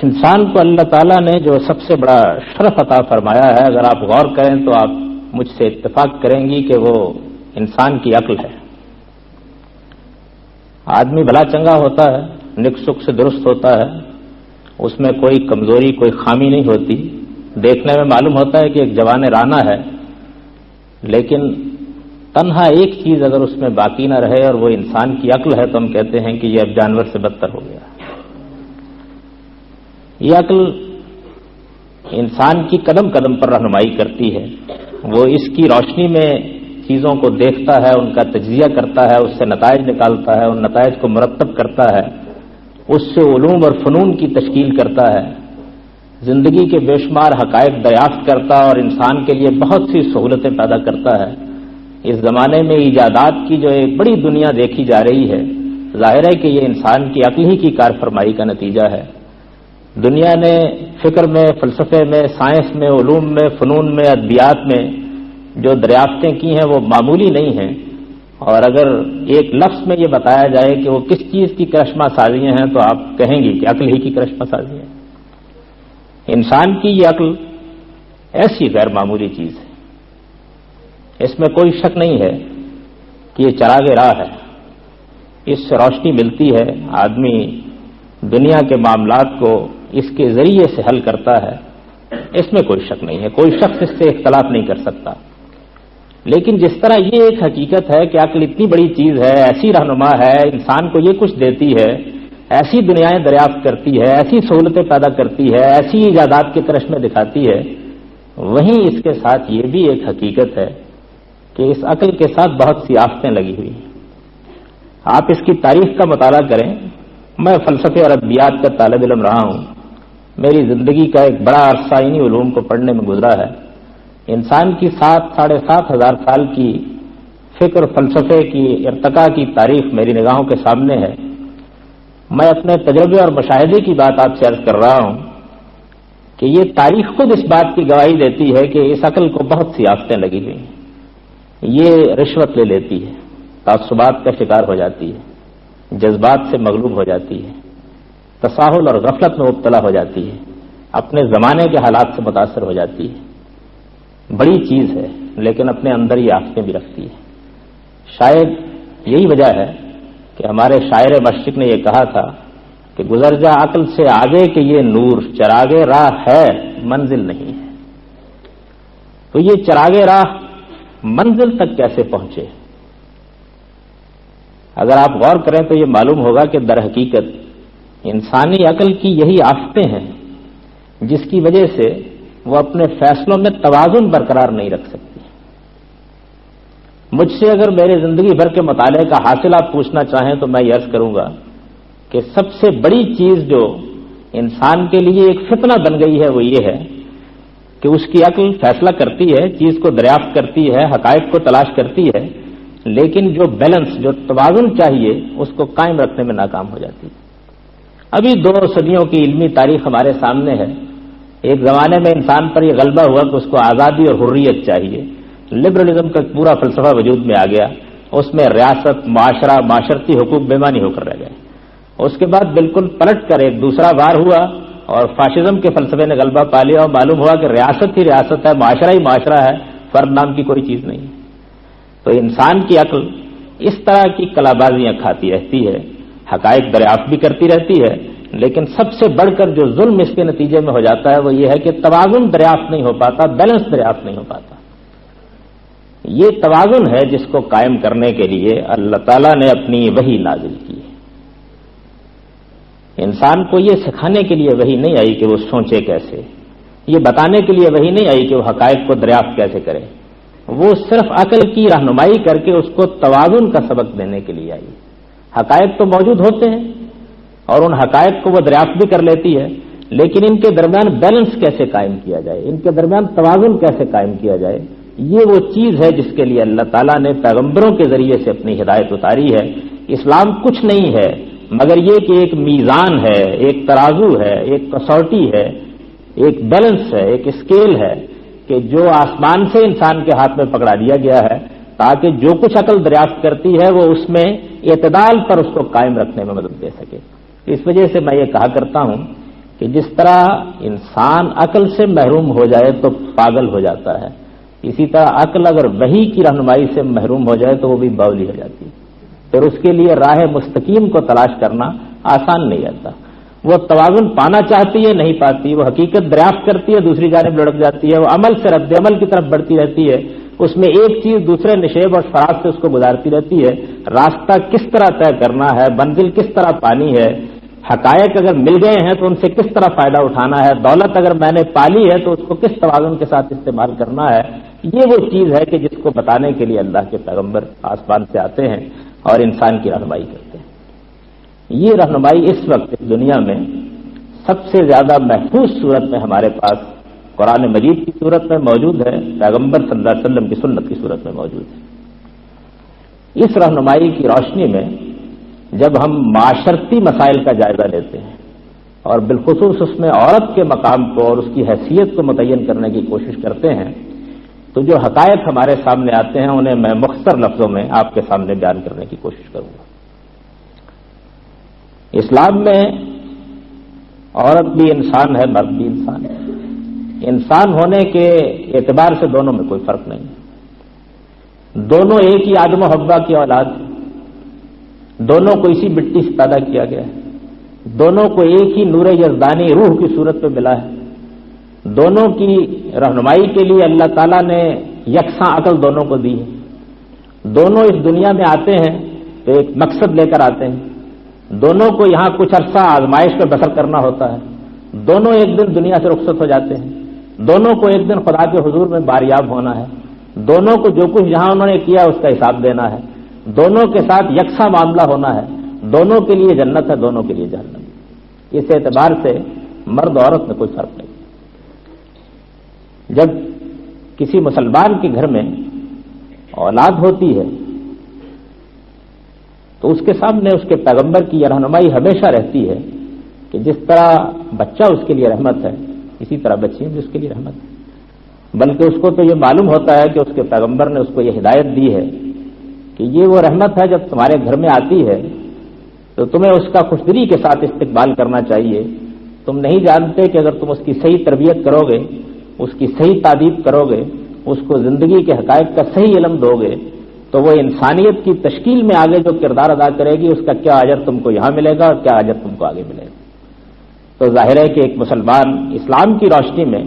انسان کو اللہ تعالیٰ نے جو سب سے بڑا شرف عطا فرمایا ہے، اگر آپ غور کریں تو آپ مجھ سے اتفاق کریں گی کہ وہ انسان کی عقل ہے۔ آدمی بھلا چنگا ہوتا ہے، نک سک سے درست ہوتا ہے، اس میں کوئی کمزوری کوئی خامی نہیں ہوتی، دیکھنے میں معلوم ہوتا ہے کہ ایک جوان رانا ہے، لیکن تنہا ایک چیز اگر اس میں باقی نہ رہے اور وہ انسان کی عقل ہے تو ہم کہتے ہیں کہ یہ اب جانور سے بدتر ہو گیا۔ یہ عقل انسان کی قدم قدم پر رہنمائی کرتی ہے، وہ اس کی روشنی میں چیزوں کو دیکھتا ہے، ان کا تجزیہ کرتا ہے، اس سے نتائج نکالتا ہے، ان نتائج کو مرتب کرتا ہے، اس سے علوم اور فنون کی تشکیل کرتا ہے، زندگی کے بے شمار حقائق دریافت کرتا ہے اور انسان کے لیے بہت سی سہولتیں پیدا کرتا ہے۔ اس زمانے میں ایجادات کی جو ایک بڑی دنیا دیکھی جا رہی ہے، ظاہر ہے کہ یہ انسان کی عقل ہی کی کار فرمائی کا نتیجہ ہے۔ دنیا نے فکر میں، فلسفے میں، سائنس میں، علوم میں، فنون میں، ادبیات میں جو دریافتیں کی ہیں وہ معمولی نہیں ہیں، اور اگر ایک لفظ میں یہ بتایا جائے کہ وہ کس چیز کی کرشمہ سازیاں ہیں تو آپ کہیں گی کہ عقل ہی کی کرشمہ سازیاں ہیں۔ انسان کی یہ عقل ایسی غیر معمولی چیز ہے، اس میں کوئی شک نہیں ہے کہ یہ چراغ راہ ہے، اس سے روشنی ملتی ہے، آدمی دنیا کے معاملات کو اس کے ذریعے سے حل کرتا ہے، اس میں کوئی شک نہیں ہے، کوئی شخص اس سے اختلاف نہیں کر سکتا۔ لیکن جس طرح یہ ایک حقیقت ہے کہ عقل اتنی بڑی چیز ہے، ایسی رہنما ہے، انسان کو یہ کچھ دیتی ہے، ایسی دنیایں دریافت کرتی ہے، ایسی سہولتیں پیدا کرتی ہے، ایسی ایجادات کے کرشمے دکھاتی ہے، وہیں اس کے ساتھ یہ بھی ایک حقیقت ہے کہ اس عقل کے ساتھ بہت سی آفتیں لگی ہوئی ہیں۔ آپ اس کی تاریخ کا مطالعہ کریں، میں فلسفے اور ادبیات کا طالب علم رہا ہوں، میری زندگی کا ایک بڑا عرصہ انہی علوم کو پڑھنے میں گزرا ہے۔ انسان کی 7,500 سال کی فکر فلسفے کی ارتقاء کی تاریخ میری نگاہوں کے سامنے ہے۔ میں اپنے تجربے اور مشاہدے کی بات آپ سے عرض کر رہا ہوں کہ یہ تاریخ خود اس بات کی گواہی دیتی ہے کہ اس عقل کو بہت سی آفتیں لگی ہوئی ہیں۔ یہ رشوت لے لیتی ہے، تعصبات کا شکار ہو جاتی ہے، جذبات سے مغلوب ہو جاتی ہے، تساہل اور غفلت میں مبتلا ہو جاتی ہے، اپنے زمانے کے حالات سے متاثر ہو جاتی ہے۔ بڑی چیز ہے، لیکن اپنے اندر یہ آفتیں بھی رکھتی ہے۔ شاید یہی وجہ ہے کہ ہمارے شاعر مشرق نے یہ کہا تھا کہ گزر جا عقل سے آگے کہ یہ نور چراغ راہ ہے، منزل نہیں ہے۔ تو یہ چراغ راہ منزل تک کیسے پہنچے؟ اگر آپ غور کریں تو یہ معلوم ہوگا کہ در حقیقت انسانی عقل کی یہی آفتیں ہیں جس کی وجہ سے وہ اپنے فیصلوں میں توازن برقرار نہیں رکھ سکتی۔ مجھ سے اگر میرے زندگی بھر کے مطالعے کا حاصل آپ پوچھنا چاہیں تو میں یہ عرض کروں گا کہ سب سے بڑی چیز جو انسان کے لیے ایک فتنہ بن گئی ہے وہ یہ ہے کہ اس کی عقل فیصلہ کرتی ہے، چیز کو دریافت کرتی ہے، حقائق کو تلاش کرتی ہے، لیکن جو بیلنس، جو توازن چاہیے اس کو قائم رکھنے میں ناکام ہو جاتی ہے۔ ابھی 2 صدیوں کی علمی تاریخ ہمارے سامنے ہے۔ ایک زمانے میں انسان پر یہ غلبہ ہوا کہ اس کو آزادی اور حریت چاہیے، لبرلزم کا پورا فلسفہ وجود میں آ گیا، اس میں ریاست، معاشرہ، معاشرتی حقوق بے معنی ہو کر رہ گئے۔ اس کے بعد بالکل پلٹ کر ایک دوسرا وار ہوا اور فاشزم کے فلسفے نے غلبہ پا لیا اور معلوم ہوا کہ ریاست ہی ریاست ہے، معاشرہ ہی معاشرہ ہے، فرد نام کی کوئی چیز نہیں ہے۔ تو انسان کی عقل اس طرح کی کلابازیاں کھاتی رہتی ہے، حقائق دریافت بھی کرتی رہتی ہے، لیکن سب سے بڑھ کر جو ظلم اس کے نتیجے میں ہو جاتا ہے وہ یہ ہے کہ توازن دریافت نہیں ہو پاتا، بیلنس دریافت نہیں ہو پاتا۔ یہ توازن ہے جس کو قائم کرنے کے لیے اللہ تعالیٰ نے اپنی وحی نازل کی ہے۔ انسان کو یہ سکھانے کے لیے وحی نہیں آئی کہ وہ سوچے کیسے، یہ بتانے کے لیے وحی نہیں آئی کہ وہ حقائق کو دریافت کیسے کرے، وہ صرف عقل کی رہنمائی کر کے اس کو توازن کا سبق دینے کے لیے آئی۔ حقائق تو موجود ہوتے ہیں اور ان حقائق کو وہ دریافت بھی کر لیتی ہے، لیکن ان کے درمیان بیلنس کیسے قائم کیا جائے، ان کے درمیان توازن کیسے قائم کیا جائے، یہ وہ چیز ہے جس کے لیے اللہ تعالیٰ نے پیغمبروں کے ذریعے سے اپنی ہدایت اتاری ہے۔ اسلام کچھ نہیں ہے مگر یہ کہ ایک میزان ہے، ایک ترازو ہے، ایک کسوٹی ہے، ایک بیلنس ہے، ایک اسکیل ہے کہ جو آسمان سے انسان کے ہاتھ میں پکڑا دیا گیا ہے تاکہ جو کچھ عقل دریافت کرتی ہے وہ اس میں اعتدال پر اس کو قائم رکھنے میں مدد دے سکے۔ اس وجہ سے میں یہ کہا کرتا ہوں کہ جس طرح انسان عقل سے محروم ہو جائے تو پاگل ہو جاتا ہے، اسی طرح عقل اگر وحی کی رہنمائی سے محروم ہو جائے تو وہ بھی باولی ہو جاتی ہے۔ پھر اس کے لیے راہ مستقیم کو تلاش کرنا آسان نہیں رہتا۔ وہ توازن پانا چاہتی ہے، نہیں پاتی، وہ حقیقت دریافت کرتی ہے، دوسری جانب لڑک جاتی ہے، وہ عمل سے رد عمل کی طرف بڑھتی رہتی ہے، اس میں ایک چیز دوسرے نشیب اور فراغ سے اس کو گزارتی رہتی ہے۔ راستہ کس طرح طے کرنا ہے، منزل کس طرح پانی ہے، حقائق اگر مل گئے ہیں تو ان سے کس طرح فائدہ اٹھانا ہے، دولت اگر میں نے پالی ہے تو اس کو کس توازن کے ساتھ استعمال کرنا ہے، یہ وہ چیز ہے کہ جس کو بتانے کے لیے اللہ کے پیغمبر آسمان سے آتے ہیں اور انسان کی رہنمائی کرتے ہیں۔ یہ رہنمائی اس وقت اس دنیا میں سب سے زیادہ محفوظ صورت میں ہمارے پاس قرآن مجید کی صورت میں موجود ہے، پیغمبر صلی اللہ علیہ وسلم کی سنت کی صورت میں موجود ہے۔ اس رہنمائی کی روشنی میں جب ہم معاشرتی مسائل کا جائزہ لیتے ہیں اور بالخصوص اس میں عورت کے مقام کو اور اس کی حیثیت کو متعین کرنے کی کوشش کرتے ہیں تو جو حقائق ہمارے سامنے آتے ہیں انہیں میں مختصر لفظوں میں آپ کے سامنے بیان کرنے کی کوشش کروں گا۔ اسلام میں عورت بھی انسان ہے، مرد بھی انسان ہے۔ انسان ہونے کے اعتبار سے دونوں میں کوئی فرق نہیں ہے، دونوں ایک ہی آدم و حوا کی اولاد ہیں، دونوں کو اسی مٹی سے پیدا کیا گیا ہے، دونوں کو ایک ہی نور یزدانی روح کی صورت پہ ملا ہے، دونوں کی رہنمائی کے لیے اللہ تعالیٰ نے یکساں عقل دونوں کو دی ہے، دونوں اس دنیا میں آتے ہیں تو ایک مقصد لے کر آتے ہیں، دونوں کو یہاں کچھ عرصہ آزمائش پہ بسر کرنا ہوتا ہے، دونوں ایک دن دنیا سے رخصت ہو جاتے ہیں، دونوں کو ایک دن خدا کے حضور میں باریاب ہونا ہے، دونوں کو جو کچھ جہاں انہوں نے کیا اس کا حساب دینا ہے، دونوں کے ساتھ یکساں معاملہ ہونا ہے، دونوں کے لیے جنت ہے، دونوں کے لیے جہنم۔ اس اعتبار سے مرد عورت میں کوئی فرق نہیں۔ جب کسی مسلمان کے گھر میں اولاد ہوتی ہے تو اس کے سامنے اس کے پیغمبر کی یہ رہنمائی ہمیشہ رہتی ہے کہ جس طرح بچہ اس کے لیے رحمت ہے اسی طرح بچی بھی اس کے لیے رحمت ہے، بلکہ اس کو تو یہ معلوم ہوتا ہے کہ اس کے پیغمبر نے اس کو یہ ہدایت دی ہے کہ یہ وہ رحمت ہے جب تمہارے گھر میں آتی ہے تو تمہیں اس کا خوشدلی کے ساتھ استقبال کرنا چاہیے۔ تم نہیں جانتے کہ اگر تم اس کی صحیح تربیت کرو گے، اس کی صحیح تعدیب کرو گے، اس کو زندگی کے حقائق کا صحیح علم دو گے تو وہ انسانیت کی تشکیل میں آگے جو کردار ادا کرے گی اس کا کیا اجر تم کو یہاں ملے گا اور کیا اجر تم کو آگے ملے گا۔ تو ظاہر ہے کہ ایک مسلمان اسلام کی روشنی میں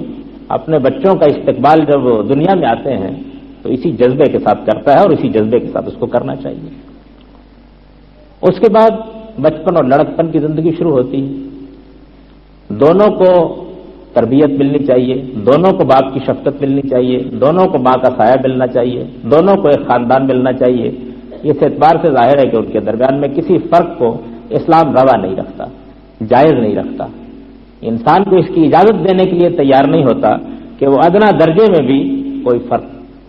اپنے بچوں کا استقبال جب وہ دنیا میں آتے ہیں تو اسی جذبے کے ساتھ کرتا ہے اور اسی جذبے کے ساتھ اس کو کرنا چاہیے۔ اس کے بعد بچپن اور لڑکپن کی زندگی شروع ہوتی ہے، دونوں کو تربیت ملنی چاہیے، دونوں کو باپ کی شفقت ملنی چاہیے، دونوں کو ماں کا سایہ ملنا چاہیے، دونوں کو ایک خاندان ملنا چاہیے۔ اس اعتبار سے ظاہر ہے کہ ان کے درمیان میں کسی فرق کو اسلام روا نہیں رکھتا، جائز نہیں رکھتا، انسان کو اس کی اجازت دینے کے لیے تیار نہیں ہوتا کہ وہ ادنا درجے میں بھی کوئی فرق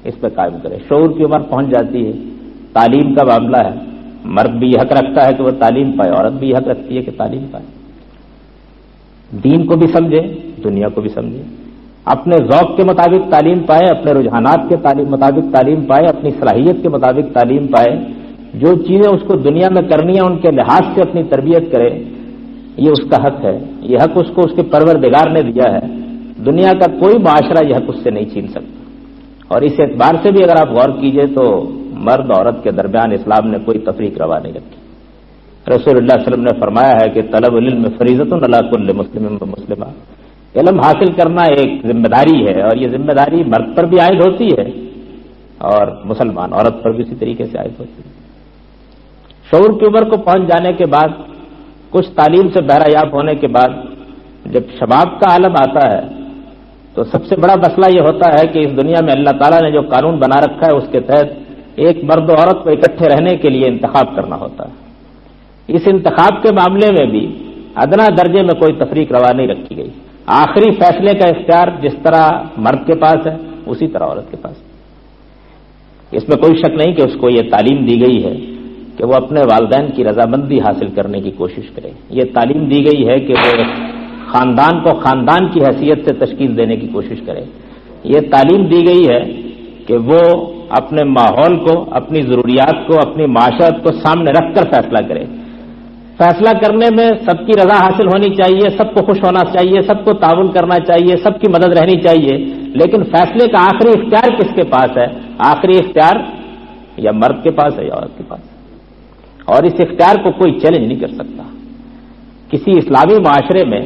اس پہ قائم کرے۔ شعور کی عمر پہنچ جاتی ہے، تعلیم کا معاملہ ہے، مرد بھی حق رکھتا ہے کہ وہ تعلیم پائے، عورت بھی حق رکھتی ہے کہ تعلیم پائے، دین کو بھی سمجھے، دنیا کو بھی سمجھے، اپنے ذوق کے مطابق تعلیم پائے، اپنے رجحانات کے مطابق تعلیم پائے، اپنی صلاحیت کے مطابق تعلیم پائے، جو چیزیں اس کو دنیا میں کرنی ہیں ان کے لحاظ سے اپنی تربیت کرے، یہ اس کا حق ہے، یہ حق اس کو اس کے پروردگار نے دیا ہے، دنیا کا کوئی معاشرہ یہ حق اس سے نہیں چھین سکتا۔ اور اس اعتبار سے بھی اگر آپ غور کیجئے تو مرد عورت کے درمیان اسلام نے کوئی تفریق روا نہیں رکھی۔ رسول اللہ صلی اللہ علیہ وسلم نے فرمایا ہے کہ طلب العلم فریضۃ علی کل مسلم و مسلمہ، علم حاصل کرنا ایک ذمہ داری ہے اور یہ ذمہ داری مرد پر بھی عائد ہوتی ہے اور مسلمان عورت پر بھی اسی طریقے سے عائد ہوتی ہے۔ شعور کی عمر کو پہنچ جانے کے بعد، کچھ تعلیم سے بہرہ یاب ہونے کے بعد جب شباب کا عالم آتا ہے تو سب سے بڑا مسئلہ یہ ہوتا ہے کہ اس دنیا میں اللہ تعالیٰ نے جو قانون بنا رکھا ہے اس کے تحت ایک مرد و عورت کو اکٹھے رہنے کے لیے انتخاب کرنا ہوتا ہے۔ اس انتخاب کے معاملے میں بھی ادنا درجے میں کوئی تفریق روا نہیں رکھی گئی، آخری فیصلے کا اختیار جس طرح مرد کے پاس ہے اسی طرح عورت کے پاس۔ اس میں کوئی شک نہیں کہ اس کو یہ تعلیم دی گئی ہے کہ وہ اپنے والدین کی رضامندی حاصل کرنے کی کوشش کرے، یہ تعلیم دی گئی ہے کہ وہ خاندان کو خاندان کی حیثیت سے تشکیل دینے کی کوشش کرے، یہ تعلیم دی گئی ہے کہ وہ اپنے ماحول کو، اپنی ضروریات کو، اپنی معاشرت کو سامنے رکھ کر فیصلہ کرے، فیصلہ کرنے میں سب کی رضا حاصل ہونی چاہیے، سب کو خوش ہونا چاہیے، سب کو تعاون کرنا چاہیے، سب کی مدد رہنی چاہیے، لیکن فیصلے کا آخری اختیار کس کے پاس ہے؟ آخری اختیار یا مرد کے پاس ہے یا عورت کے پاس ہے، اور اس اختیار کو کوئی چیلنج نہیں کر سکتا۔ کسی اسلامی معاشرے میں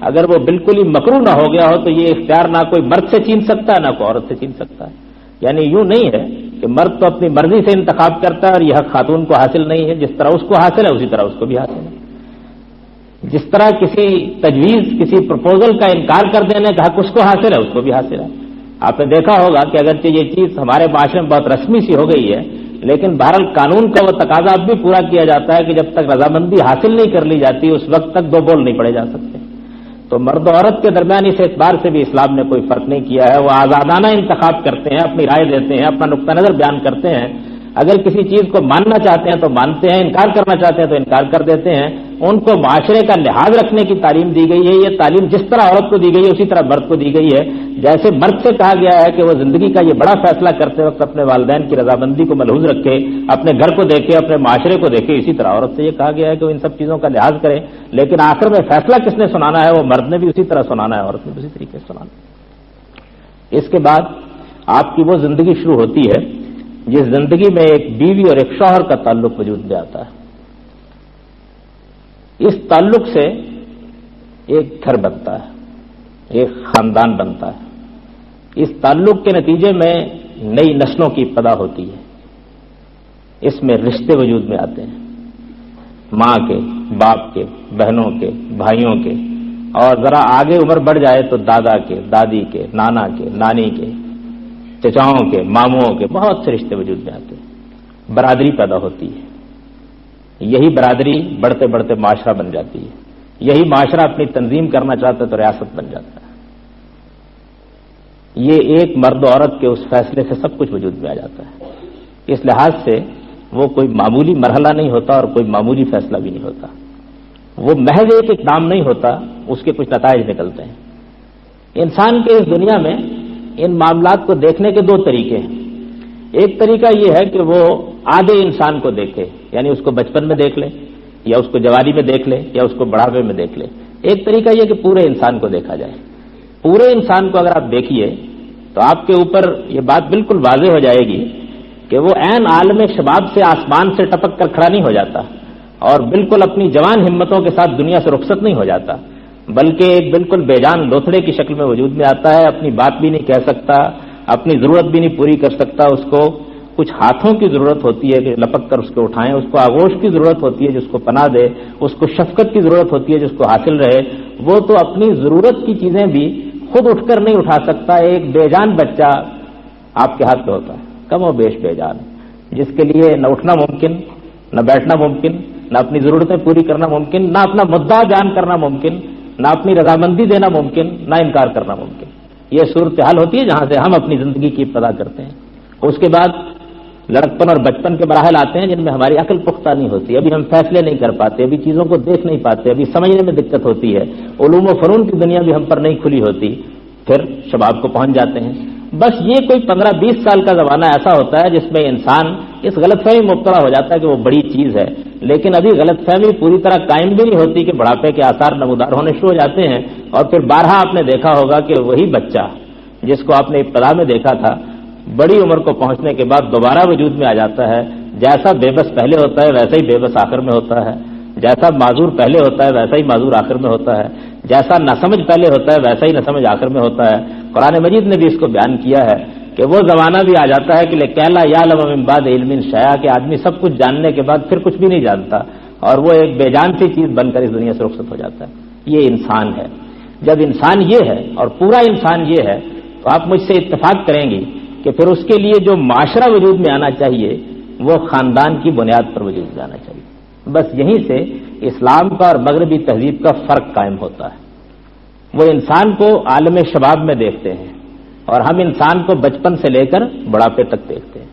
اگر وہ بالکل ہی مکروہ نہ ہو گیا ہو تو یہ اختیار نہ کوئی مرد سے چھین سکتا ہے نہ کوئی عورت سے چھین سکتا ہے۔ یعنی یوں نہیں ہے کہ مرد تو اپنی مرضی سے انتخاب کرتا ہے اور یہ حق خاتون کو حاصل نہیں ہے، جس طرح اس کو حاصل ہے اسی طرح اس کو بھی حاصل ہے۔ جس طرح کسی تجویز، کسی پرپوزل کا انکار کر دینے کا حق اس کو حاصل ہے اس کو بھی حاصل ہے۔ آپ نے دیکھا ہوگا کہ اگرچہ یہ چیز ہمارے معاشرے میں بہت رسمی سی ہو گئی ہے، لیکن بہرحال قانون کا وہ تقاضا اب بھی پورا کیا جاتا ہے کہ جب تک رضامندی حاصل نہیں کر لی جاتی اس وقت تک دو بول نہیں پڑے جا سکتے۔ تو مرد و عورت کے درمیان اس اعتبار سے بھی اسلام نے کوئی فرق نہیں کیا ہے، وہ آزادانہ انتخاب کرتے ہیں، اپنی رائے دیتے ہیں، اپنا نقطہ نظر بیان کرتے ہیں۔ اگر کسی چیز کو ماننا چاہتے ہیں تو مانتے ہیں، انکار کرنا چاہتے ہیں تو انکار کر دیتے ہیں۔ ان کو معاشرے کا لحاظ رکھنے کی تعلیم دی گئی ہے۔ یہ تعلیم جس طرح عورت کو دی گئی ہے اسی طرح مرد کو دی گئی ہے۔ جیسے مرد سے کہا گیا ہے کہ وہ زندگی کا یہ بڑا فیصلہ کرتے وقت اپنے والدین کی رضامندی کو ملحوظ رکھے، اپنے گھر کو دیکھے، اپنے معاشرے کو دیکھے، اسی طرح عورت سے یہ کہا گیا ہے کہ وہ ان سب چیزوں کا لحاظ کرے، لیکن آخر میں فیصلہ کس نے سنانا ہے؟ وہ مرد نے بھی اسی طرح سنانا ہے، عورت نے بھی اسی طریقے سے سنانا ہے۔ اس کے بعد آپ کی وہ زندگی شروع ہوتی ہے جس زندگی میں ایک بیوی اور ایک شوہر کا تعلق وجود میں آتا ہے۔ اس تعلق سے ایک گھر بنتا ہے، ایک خاندان بنتا ہے۔ اس تعلق کے نتیجے میں نئی نسلوں کی پیدا ہوتی ہے، اس میں رشتے وجود میں آتے ہیں، ماں کے، باپ کے، بہنوں کے، بھائیوں کے، اور ذرا آگے عمر بڑھ جائے تو دادا کے، دادی کے، نانا کے، نانی کے، چچاؤں کے، ماموں کے، بہت سے رشتے وجود میں آتے ہیں۔ برادری پیدا ہوتی ہے، یہی برادری بڑھتے بڑھتے معاشرہ بن جاتی ہے، یہی معاشرہ اپنی تنظیم کرنا چاہتا ہے تو ریاست بن جاتا ہے۔ یہ ایک مرد و عورت کے اس فیصلے سے سب کچھ وجود میں آ جاتا ہے۔ اس لحاظ سے وہ کوئی معمولی مرحلہ نہیں ہوتا اور کوئی معمولی فیصلہ بھی نہیں ہوتا، وہ محض ایک اقدام نہیں ہوتا، اس کے کچھ نتائج نکلتے ہیں۔ انسان کے اس دنیا میں ان معاملات کو دیکھنے کے دو طریقے ہیں۔ ایک طریقہ یہ ہے کہ وہ آدھے انسان کو دیکھے، یعنی اس کو بچپن میں دیکھ لے یا اس کو جوانی میں دیکھ لے یا اس کو بڑھاپے میں دیکھ لے۔ ایک طریقہ یہ کہ پورے انسان کو دیکھا جائے۔ پورے انسان کو اگر آپ دیکھیے تو آپ کے اوپر یہ بات بالکل واضح ہو جائے گی کہ وہ عین عالم شباب سے آسمان سے ٹپک کر کھڑا نہیں ہو جاتا اور بالکل اپنی جوان ہمتوں کے ساتھ دنیا سے رخصت نہیں ہو جاتا، بلکہ ایک بالکل بے جان لوتھڑے کی شکل میں وجود میں آتا ہے۔ اپنی بات بھی نہیں کہہ سکتا، اپنی ضرورت بھی نہیں پوری کر سکتا، اس کو کچھ ہاتھوں کی ضرورت ہوتی ہے کہ لپک کر اس کو اٹھائیں، اس کو آغوش کی ضرورت ہوتی ہے جس کو پناہ دے، اس کو شفقت کی ضرورت ہوتی ہے جس کو حاصل رہے۔ وہ تو اپنی ضرورت کی چیزیں بھی خود اٹھ کر نہیں اٹھا سکتا۔ ایک بے جان بچہ آپ کے ہاتھ میں ہوتا ہے، کم و بیش بے جان، جس کے لیے نہ اٹھنا ممکن، نہ بیٹھنا ممکن، نہ اپنی ضرورتیں پوری کرنا ممکن، نہ اپنا مدعا بیان کرنا ممکن، نہ اپنی رضامندی دینا ممکن، نہ انکار کرنا ممکن۔ یہ صورتحال ہوتی ہے جہاں سے ہم اپنی زندگی کی ابتدا کرتے ہیں۔ اس کے بعد لڑکپن اور بچپن کے مراحل آتے ہیں جن میں ہماری عقل پختہ نہیں ہوتی، ابھی ہم فیصلے نہیں کر پاتے، ابھی چیزوں کو دیکھ نہیں پاتے، ابھی سمجھنے میں دقت ہوتی ہے، علوم و فنون کی دنیا بھی ہم پر نہیں کھلی ہوتی۔ پھر شباب کو پہنچ جاتے ہیں۔ بس یہ کوئی 15-20 سال کا زمانہ ایسا ہوتا ہے جس میں انسان اس غلط فہمی میں مبتلا ہو جاتا ہے کہ وہ بڑی چیز ہے، لیکن ابھی غلط فہمی پوری طرح قائم بھی نہیں ہوتی کہ بڑھاپے کے آثار نمودار ہونے شروع ہو جاتے ہیں، اور پھر بارہا آپ نے دیکھا ہوگا کہ وہی بچہ جس کو آپ نے ابتدا میں دیکھا تھا بڑی عمر کو پہنچنے کے بعد دوبارہ وجود میں آ جاتا ہے۔ جیسا بے بس پہلے ہوتا ہے ویسا ہی بے بس آخر میں ہوتا ہے، جیسا معذور پہلے ہوتا ہے ویسا ہی معذور آخر میں ہوتا ہے، جیسا ناسمجھ پہلے ہوتا ہے ویسا ہی ناسمجھ آخر میں ہوتا ہے۔ قرآن مجید نے بھی اس کو بیان کیا ہے کہ وہ زمانہ بھی آ جاتا ہے کہ لَا يَعْلَمُ مِن بَعْدِ عِلْمٍ شَيْئًا، کہ آدمی سب کچھ جاننے کے بعد پھر کچھ بھی نہیں جانتا اور وہ ایک بے جان سی چیز بن کر اس دنیا سے رخصت ہو جاتا ہے۔ یہ انسان ہے۔ جب انسان یہ ہے اور پورا انسان یہ ہے تو آپ مجھ سے اتفاق کریں گی کہ پھر اس کے لیے جو معاشرہ وجود میں آنا چاہیے وہ خاندان کی بنیاد پر وجود میں آنا چاہیے۔ بس یہیں سے اسلام کا اور مغربی تہذیب کا فرق قائم ہوتا ہے۔ وہ انسان کو عالم شباب میں دیکھتے ہیں اور ہم انسان کو بچپن سے لے کر بڑھاپے تک دیکھتے ہیں۔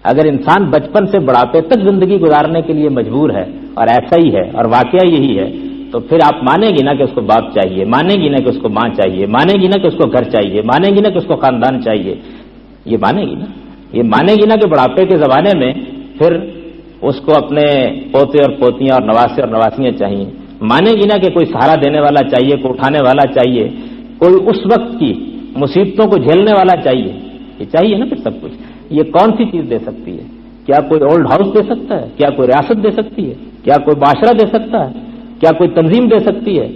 اگر انسان بچپن سے بڑھاپے تک زندگی گزارنے کے لیے مجبور ہے اور ایسا ہی ہے اور واقعہ یہی ہے تو پھر آپ مانیں گی نا کہ اس کو باپ چاہیے، مانیں گی نا کہ اس کو ماں چاہیے، مانیں گی نا کہ اس کو گھر چاہیے، مانیں گی نا کہ اس کو خاندان چاہیے، یہ مانے گی نا، یہ مانے گی نا کہ بڑھاپے کے زمانے میں پھر اس کو اپنے پوتے اور پوتیاں اور نواسے اور نواسیاں چاہیے، مانے گی نا کہ کوئی سہارا دینے والا چاہیے، کوئی اٹھانے والا چاہیے، کوئی اس وقت کی مصیبتوں کو جھیلنے والا چاہیے، یہ چاہیے نا پھر سب کچھ۔ یہ کون سی چیز دے سکتی ہے؟ کیا کوئی اولڈ ہاؤس دے سکتا ہے؟ کیا کوئی ریاست دے سکتی ہے؟ کیا کوئی معاشرہ دے سکتا ہے؟ کیا کوئی تنظیم دے سکتی ہے؟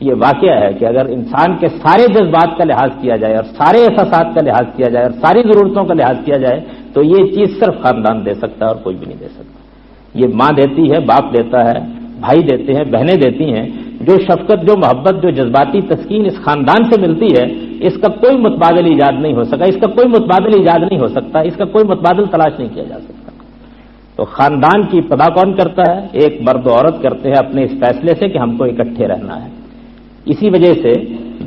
یہ واقعہ ہے کہ اگر انسان کے سارے جذبات کا لحاظ کیا جائے اور سارے احساسات کا لحاظ کیا جائے اور ساری ضرورتوں کا لحاظ کیا جائے تو یہ چیز صرف خاندان دے سکتا ہے اور کوئی بھی نہیں دے سکتا۔ یہ ماں دیتی ہے، باپ دیتا ہے، بھائی دیتے ہیں، بہنیں دیتی ہیں، جو شفقت، جو محبت، جو جذباتی تسکین اس خاندان سے ملتی ہے، اس کا کوئی متبادل ایجاد نہیں ہو سکا، اس کا کوئی متبادل ایجاد نہیں ہو سکتا، اس کا کوئی متبادل تلاش نہیں کیا جا سکتا۔ تو خاندان کی ابتدا کون کرتا ہے؟ ایک مرد و عورت کرتے ہیں اپنے اس فیصلے سے کہ ہم کو اکٹھے رہنا ہے۔ اسی وجہ سے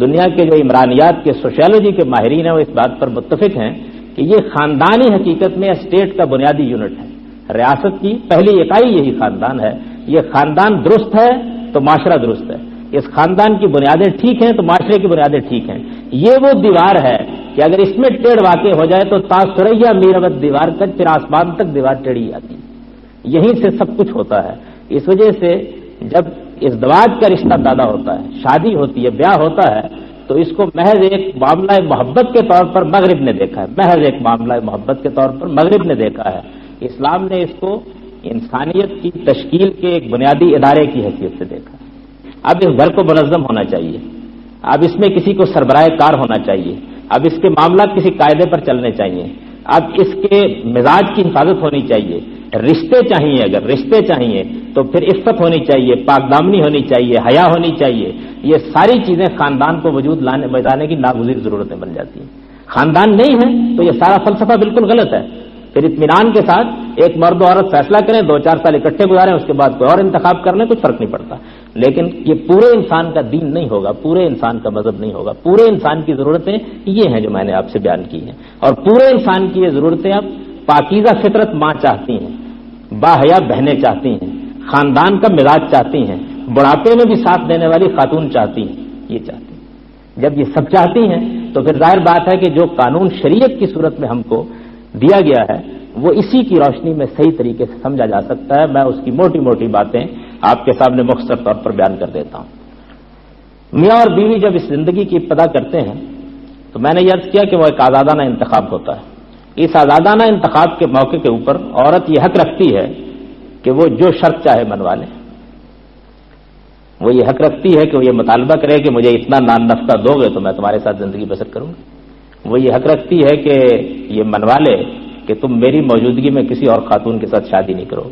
دنیا کے جو عمرانیات کے سوشیالوجی کے ماہرین ہیں وہ اس بات پر متفق ہیں کہ یہ خاندانی حقیقت میں اسٹیٹ کا بنیادی یونٹ ہے، ریاست کی پہلی اکائی یہی خاندان ہے۔ یہ خاندان درست ہے تو معاشرہ درست ہے، اس خاندان کی بنیادیں ٹھیک ہیں تو معاشرے کی بنیادیں ٹھیک ہیں۔ یہ وہ دیوار ہے کہ اگر اس میں ٹیڑھ واقع ہو جائے تو تاثریا میربت دیوار تک، پھر آسمان تک دیوار ٹیڑھی آتی ہے۔ یہیں سے سب کچھ ہوتا ہے۔ اس وجہ سے جب ازدواج کا رشتہ پیدا ہوتا ہے، شادی ہوتی ہے، بیاہ ہوتا ہے، تو اس کو محض ایک معاملہ محبت کے طور پر مغرب نے دیکھا ہے، محض ایک معاملہ محبت کے طور پر مغرب نے دیکھا ہے۔ اسلام نے اس کو انسانیت کی تشکیل کے ایک بنیادی ادارے کی حیثیت سے دیکھا۔ اب اس گھر کو منظم ہونا چاہیے، اب اس میں کسی کو سربراہ کار ہونا چاہیے، اب اس کے معاملات کسی قاعدے پر چلنے چاہیے، اب اس کے مزاج کی حفاظت ہونی چاہیے، رشتے چاہیے، اگر رشتے چاہیے تو پھر عفت ہونی چاہیے، پاک دامنی ہونی چاہیے، حیا ہونی چاہیے۔ یہ ساری چیزیں خاندان کو وجود لانے کی ناگزیر ضرورتیں بن جاتی ہیں۔ خاندان نہیں ہے تو یہ سارا فلسفہ بالکل غلط ہے۔ پھر اطمینان کے ساتھ ایک مرد و عورت فیصلہ کریں، 2-4 سال اکٹھے گزاریں، اس کے بعد کوئی اور انتخاب کر لیں، کچھ فرق نہیں پڑتا۔ لیکن یہ پورے انسان کا دین نہیں ہوگا، پورے انسان کا مذہب نہیں ہوگا۔ پورے انسان کی ضرورتیں یہ ہیں جو میں نے آپ سے بیان کی ہیں، اور پورے انسان کی یہ ضرورتیں اب پاکیزہ فطرت ماں چاہتی ہیں، باحیا بہنیں چاہتی ہیں، خاندان کا مزاج چاہتی ہیں، بڑھاپے میں بھی ساتھ دینے والی خاتون چاہتی ہیں، یہ چاہتی ہیں۔ جب یہ سب چاہتی ہیں تو پھر ظاہر بات ہے کہ جو قانون شریعت کی صورت میں ہم کو دیا گیا ہے وہ اسی کی روشنی میں صحیح طریقے سے سمجھا جا سکتا ہے۔ میں اس کی موٹی موٹی باتیں آپ کے سامنے مختصر طور پر بیان کر دیتا ہوں۔ میاں اور بیوی جب اس زندگی کی ابتدا کرتے ہیں تو میں نے یہ عرض کیا کہ وہ ایک آزادانہ انتخاب ہوتا ہے۔ اس آزادانہ انتخاب کے موقع کے اوپر عورت یہ حق رکھتی ہے کہ وہ جو شرط چاہے منوا لے۔ وہ یہ حق رکھتی ہے کہ وہ یہ مطالبہ کرے کہ مجھے اتنا نان نفقہ دو گے تو میں تمہارے ساتھ زندگی بسر کروں گی۔ وہ یہ حق رکھتی ہے کہ یہ منوا لے کہ تم میری موجودگی میں کسی اور خاتون کے ساتھ شادی نہیں کرو۔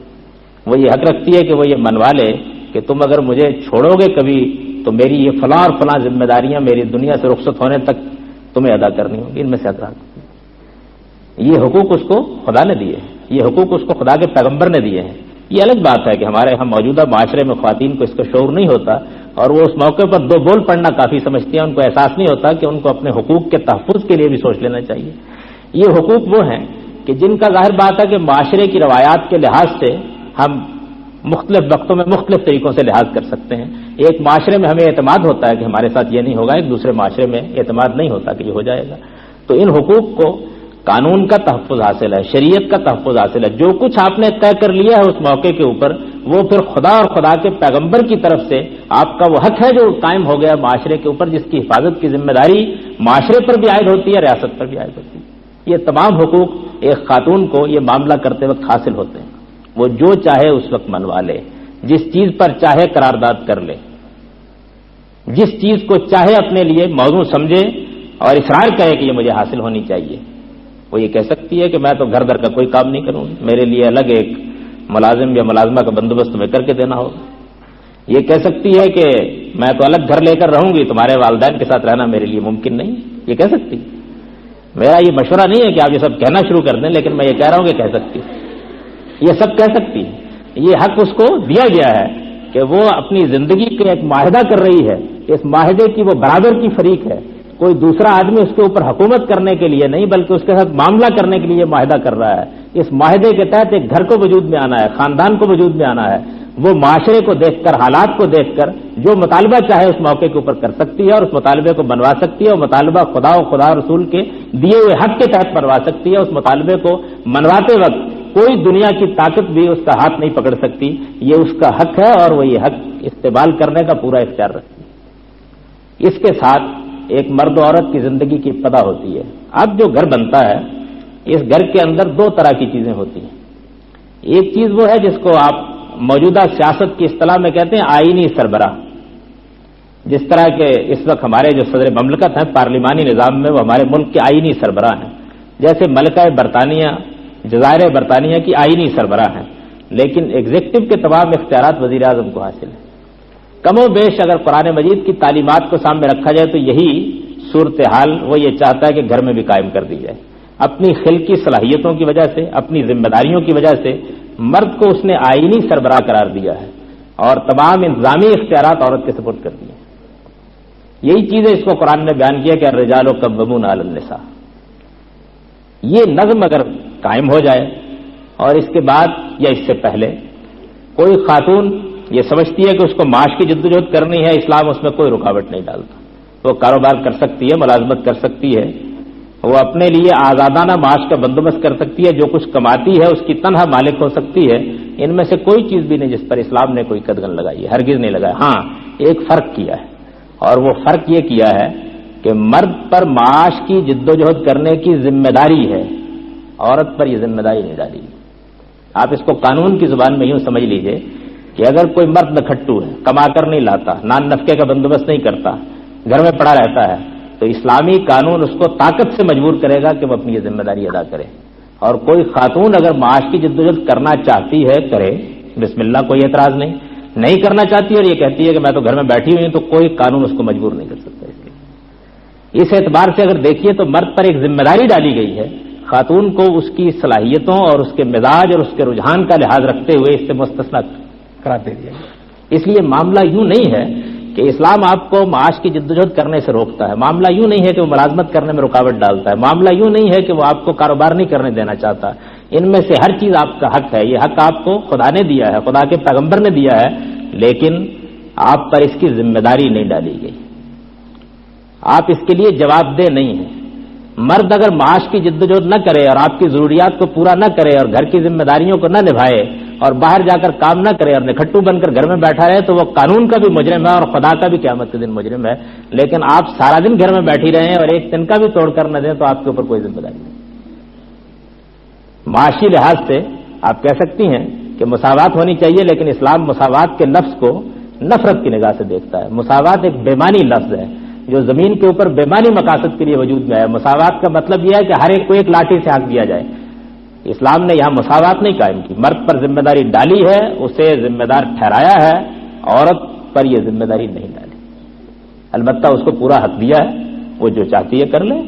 وہ یہ حق رکھتی ہے کہ وہ یہ منوا لے کہ تم اگر مجھے چھوڑو گے کبھی تو میری یہ فلاں اور فلاں ذمہ داریاں میری دنیا سے رخصت ہونے تک تمہیں ادا کرنی ہوگی۔ ان میں سے حق یہ حقوق اس کو خدا نے دیے ہیں، یہ حقوق اس کو خدا کے پیغمبر نے دیے ہیں۔ یہ الگ بات ہے کہ ہمارے ہم موجودہ معاشرے میں خواتین کو اس کا شعور نہیں ہوتا اور وہ اس موقع پر دو بول پڑھنا کافی سمجھتی ہیں، ان کو احساس نہیں ہوتا کہ ان کو اپنے حقوق کے تحفظ کے لیے بھی سوچ لینا چاہیے۔ یہ حقوق وہ ہیں کہ جن کا ظاہر بات ہے کہ معاشرے کی روایات کے لحاظ سے ہم مختلف وقتوں میں مختلف طریقوں سے لحاظ کر سکتے ہیں۔ ایک معاشرے میں ہمیں اعتماد ہوتا ہے کہ ہمارے ساتھ یہ نہیں ہوگا، ایک دوسرے معاشرے میں اعتماد نہیں ہوتا کہ یہ ہو جائے گا۔ تو ان حقوق کو قانون کا تحفظ حاصل ہے، شریعت کا تحفظ حاصل ہے۔ جو کچھ آپ نے طے کر لیا ہے اس موقع کے اوپر وہ پھر خدا اور خدا کے پیغمبر کی طرف سے آپ کا وہ حق ہے جو قائم ہو گیا معاشرے کے اوپر، جس کی حفاظت کی ذمہ داری معاشرے پر بھی عائد ہوتی ہے، ریاست پر بھی عائد ہوتی ہے۔ یہ تمام حقوق ایک خاتون کو یہ معاملہ کرتے وقت حاصل ہوتے ہیں۔ وہ جو چاہے اس وقت منوا لے، جس چیز پر چاہے قرارداد کر لے، جس چیز کو چاہے اپنے لیے موضوع سمجھے اور اصرار کرے کہ یہ مجھے حاصل ہونی چاہیے۔ وہ یہ کہہ سکتی ہے کہ میں تو گھر در کا کوئی کام نہیں کروں گی، میرے لیے الگ ایک ملازم یا ملازمہ کا بندوبست تمہیں کر کے دینا ہوگا۔ یہ کہہ سکتی ہے کہ میں تو الگ گھر لے کر رہوں گی، تمہارے والدین کے ساتھ رہنا میرے لیے ممکن نہیں، یہ کہہ سکتی ہے۔ میرا یہ مشورہ نہیں ہے کہ آپ یہ سب کہنا شروع کر دیں، لیکن میں یہ کہہ رہا ہوں کہ کہہ سکتی ہے، یہ سب کہہ سکتی ہے۔ یہ حق اس کو دیا گیا ہے کہ وہ اپنی زندگی کا ایک معاہدہ کر رہی ہے، اس معاہدے کی وہ برابر کی فریق ہے۔ کوئی دوسرا آدمی اس کے اوپر حکومت کرنے کے لیے نہیں بلکہ اس کے ساتھ معاملہ کرنے کے لیے معاہدہ کر رہا ہے۔ اس معاہدے کے تحت ایک گھر کو وجود میں آنا ہے، خاندان کو وجود میں آنا ہے۔ وہ معاشرے کو دیکھ کر، حالات کو دیکھ کر جو مطالبہ چاہے اس موقع کے اوپر کر سکتی ہے اور اس مطالبے کو بنوا سکتی ہے، اور مطالبہ خدا و خدا رسول کے دیے ہوئے حق کے تحت بنوا سکتی ہے۔ اس مطالبے کو منواتے وقت کوئی دنیا کی طاقت بھی اس کا ہاتھ نہیں پکڑ سکتی. یہ اس کا حق ہے اور وہ یہ حق استعمال کرنے کا پورا اختیار رکھتی ہے. اس کے ساتھ ایک مرد و عورت کی زندگی کی ابتدا ہوتی ہے. اب جو گھر بنتا ہے اس گھر کے اندر دو طرح کی چیزیں ہوتی ہیں. ایک چیز وہ ہے جس کو آپ موجودہ سیاست کی اصطلاح میں کہتے ہیں آئینی سربراہ. جس طرح کے اس وقت ہمارے جو صدر مملکت ہیں پارلیمانی نظام میں وہ ہمارے ملک کے آئینی سربراہ ہیں. جیسے ملکہ برطانیہ جزائر برطانیہ کی آئینی سربراہ ہیں، لیکن ایگزیکٹو کے تمام اختیارات وزیر اعظم کو حاصل ہیں. کم و بیش اگر قرآن مجید کی تعلیمات کو سامنے رکھا جائے تو یہی صورتحال وہ یہ چاہتا ہے کہ گھر میں بھی قائم کر دی جائے. اپنی خلقی صلاحیتوں کی وجہ سے، اپنی ذمہ داریوں کی وجہ سے مرد کو اس نے آئینی سربراہ قرار دیا ہے اور تمام انتظامی اختیارات عورت کے سپرد کر دیے. یہی چیز ہے اس کو قرآن نے بیان کیا کہ الرجال قوامون علی النساء. یہ نظم اگر قائم ہو جائے اور اس کے بعد یا اس سے پہلے کوئی خاتون یہ سمجھتی ہے کہ اس کو معاش کی جدوجہد کرنی ہے، اسلام اس میں کوئی رکاوٹ نہیں ڈالتا. وہ کاروبار کر سکتی ہے، ملازمت کر سکتی ہے، وہ اپنے لیے آزادانہ معاش کا بندوبست کر سکتی ہے، جو کچھ کماتی ہے اس کی تنہا مالک ہو سکتی ہے. ان میں سے کوئی چیز بھی نہیں جس پر اسلام نے کوئی قدغن لگائی ہے، ہرگز نہیں لگایا. ہاں ایک فرق کیا ہے اور وہ فرق یہ کیا ہے کہ مرد پر معاش کی جدوجہد کرنے کی ذمہ داری ہے، عورت پر یہ ذمہ داری نہیں ڈالی. آپ اس کو قانون کی زبان میں یوں سمجھ لیجئے کہ اگر کوئی مرد نکھٹو ہے، کما کر نہیں لاتا، نان نفقے کا بندوبست نہیں کرتا، گھر میں پڑا رہتا ہے، تو اسلامی قانون اس کو طاقت سے مجبور کرے گا کہ وہ اپنی یہ ذمہ داری ادا کرے. اور کوئی خاتون اگر معاش کی جدوجہد کرنا چاہتی ہے کرے، بسم اللہ، کوئی اعتراض نہیں کرنا چاہتی اور یہ کہتی ہے کہ میں تو گھر میں بیٹھی ہوئی ہوں، تو کوئی قانون اس کو مجبور نہیں کر سکتا. اس اعتبار سے اگر دیکھیے تو مرد پر ایک ذمہ داری ڈالی گئی ہے، خاتون کو اس کی صلاحیتوں اور اس کے مزاج اور اس کے رجحان کا لحاظ رکھتے ہوئے اس سے مستثنی قرار دے دیا گیا. اس لیے معاملہ یوں نہیں ہے کہ اسلام آپ کو معاش کی جدوجہد کرنے سے روکتا ہے، معاملہ یوں نہیں ہے کہ وہ ملازمت کرنے میں رکاوٹ ڈالتا ہے، معاملہ یوں نہیں ہے کہ وہ آپ کو کاروبار نہیں کرنے دینا چاہتا. ان میں سے ہر چیز آپ کا حق ہے. یہ حق آپ کو خدا نے دیا ہے، خدا کے پیغمبر نے دیا ہے، لیکن آپ پر اس کی ذمہ داری نہیں ڈالی گئی. آپ اس کے لیے جواب دہ نہیں ہیں. مرد اگر معاش کی جدوجہد نہ کرے اور آپ کی ضروریات کو پورا نہ کرے اور گھر کی ذمہ داریوں کو نہ نبھائے اور باہر جا کر کام نہ کرے اور نکھٹو بن کر گھر میں بیٹھا رہے تو وہ قانون کا بھی مجرم ہے اور خدا کا بھی قیامت کے دن مجرم ہے. لیکن آپ سارا دن گھر میں بیٹھی رہیں اور ایک دن کا بھی توڑ کر نہ دیں تو آپ کے اوپر کوئی ذمہ داری نہیں. معاشی لحاظ سے آپ کہہ سکتی ہیں کہ مساوات ہونی چاہیے، لیکن اسلام مساوات کے لفظ کو نفرت کی نگاہ سے دیکھتا ہے. مساوات ایک بےمانی لفظ ہے جو زمین کے اوپر بےمانی مقاصد کے لیے وجود میں ہے. مساوات کا مطلب یہ ہے کہ ہر ایک کو ایک لاٹھی سے ہانک دیا جائے. اسلام نے یہاں مساوات نہیں قائم کی. مرد پر ذمہ داری ڈالی ہے، اسے ذمہ دار ٹھہرایا ہے، عورت پر یہ ذمہ داری نہیں ڈالی. البتہ اس کو پورا حق دیا ہے، وہ جو چاہتی ہے کر لے.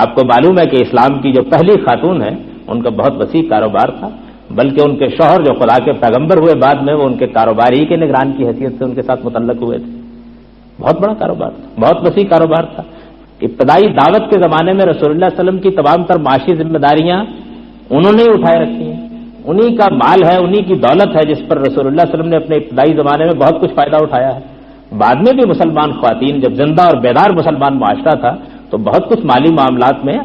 آپ کو معلوم ہے کہ اسلام کی جو پہلی خاتون ہے ان کا بہت وسیع کاروبار تھا، بلکہ ان کے شوہر جو خدا کے پیغمبر ہوئے بعد میں وہ ان کے کاروبار ہی کے نگران کی حیثیت سے ان کے ساتھ متعلق ہوئے تھے. بہت بڑا کاروبار تھا، بہت وسیع کاروبار تھا. ابتدائی دعوت کے زمانے میں رسول اللہ صلی اللہ علیہ وسلم کی تمام تر معاشی ذمہ داریاں انہوں نے اٹھائے رکھی ہیں. انہی کا مال ہے، انہی کی دولت ہے جس پر رسول اللہ صلی اللہ علیہ وسلم نے اپنے ابتدائی زمانے میں بہت کچھ فائدہ اٹھایا ہے. بعد میں بھی مسلمان خواتین جب زندہ اور بیدار مسلمان معاشرہ تھا تو بہت کچھ مالی معاملات میں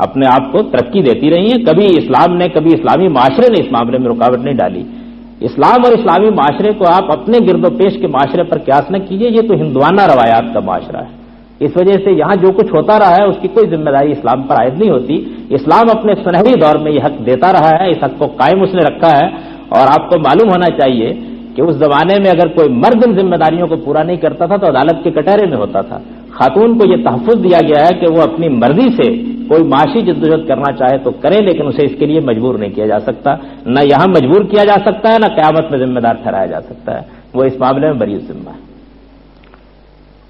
اپنے آپ کو ترقی دیتی رہی ہیں. کبھی اسلام نے، کبھی اسلامی معاشرے نے اس معاملے میں رکاوٹ نہیں ڈالی. اسلام اور اسلامی معاشرے کو آپ اپنے گرد و پیش کے معاشرے پر قیاس نہ کیجیے. یہ تو ہندوانہ روایات کا معاشرہ ہے. اس وجہ سے یہاں جو کچھ ہوتا رہا ہے اس کی کوئی ذمہ داری اسلام پر عائد نہیں ہوتی. اسلام اپنے سنہری دور میں یہ حق دیتا رہا ہے، اس حق کو قائم اس نے رکھا ہے. اور آپ کو معلوم ہونا چاہیے کہ اس زمانے میں اگر کوئی مرد ان ذمہ داریوں کو پورا نہیں کرتا تھا تو عدالت کے کٹہرے میں ہوتا تھا. خاتون کو یہ تحفظ دیا گیا ہے کہ وہ اپنی مرضی سے کوئی معاشی جدوجہد کرنا چاہے تو کرے، لیکن اسے اس کے لیے مجبور نہیں کیا جا سکتا. نہ یہاں مجبور کیا جا سکتا ہے، نہ قیامت میں ذمہ دار ٹھہرایا جا سکتا ہے. وہ اس معاملے میں بری ذمہ ہے.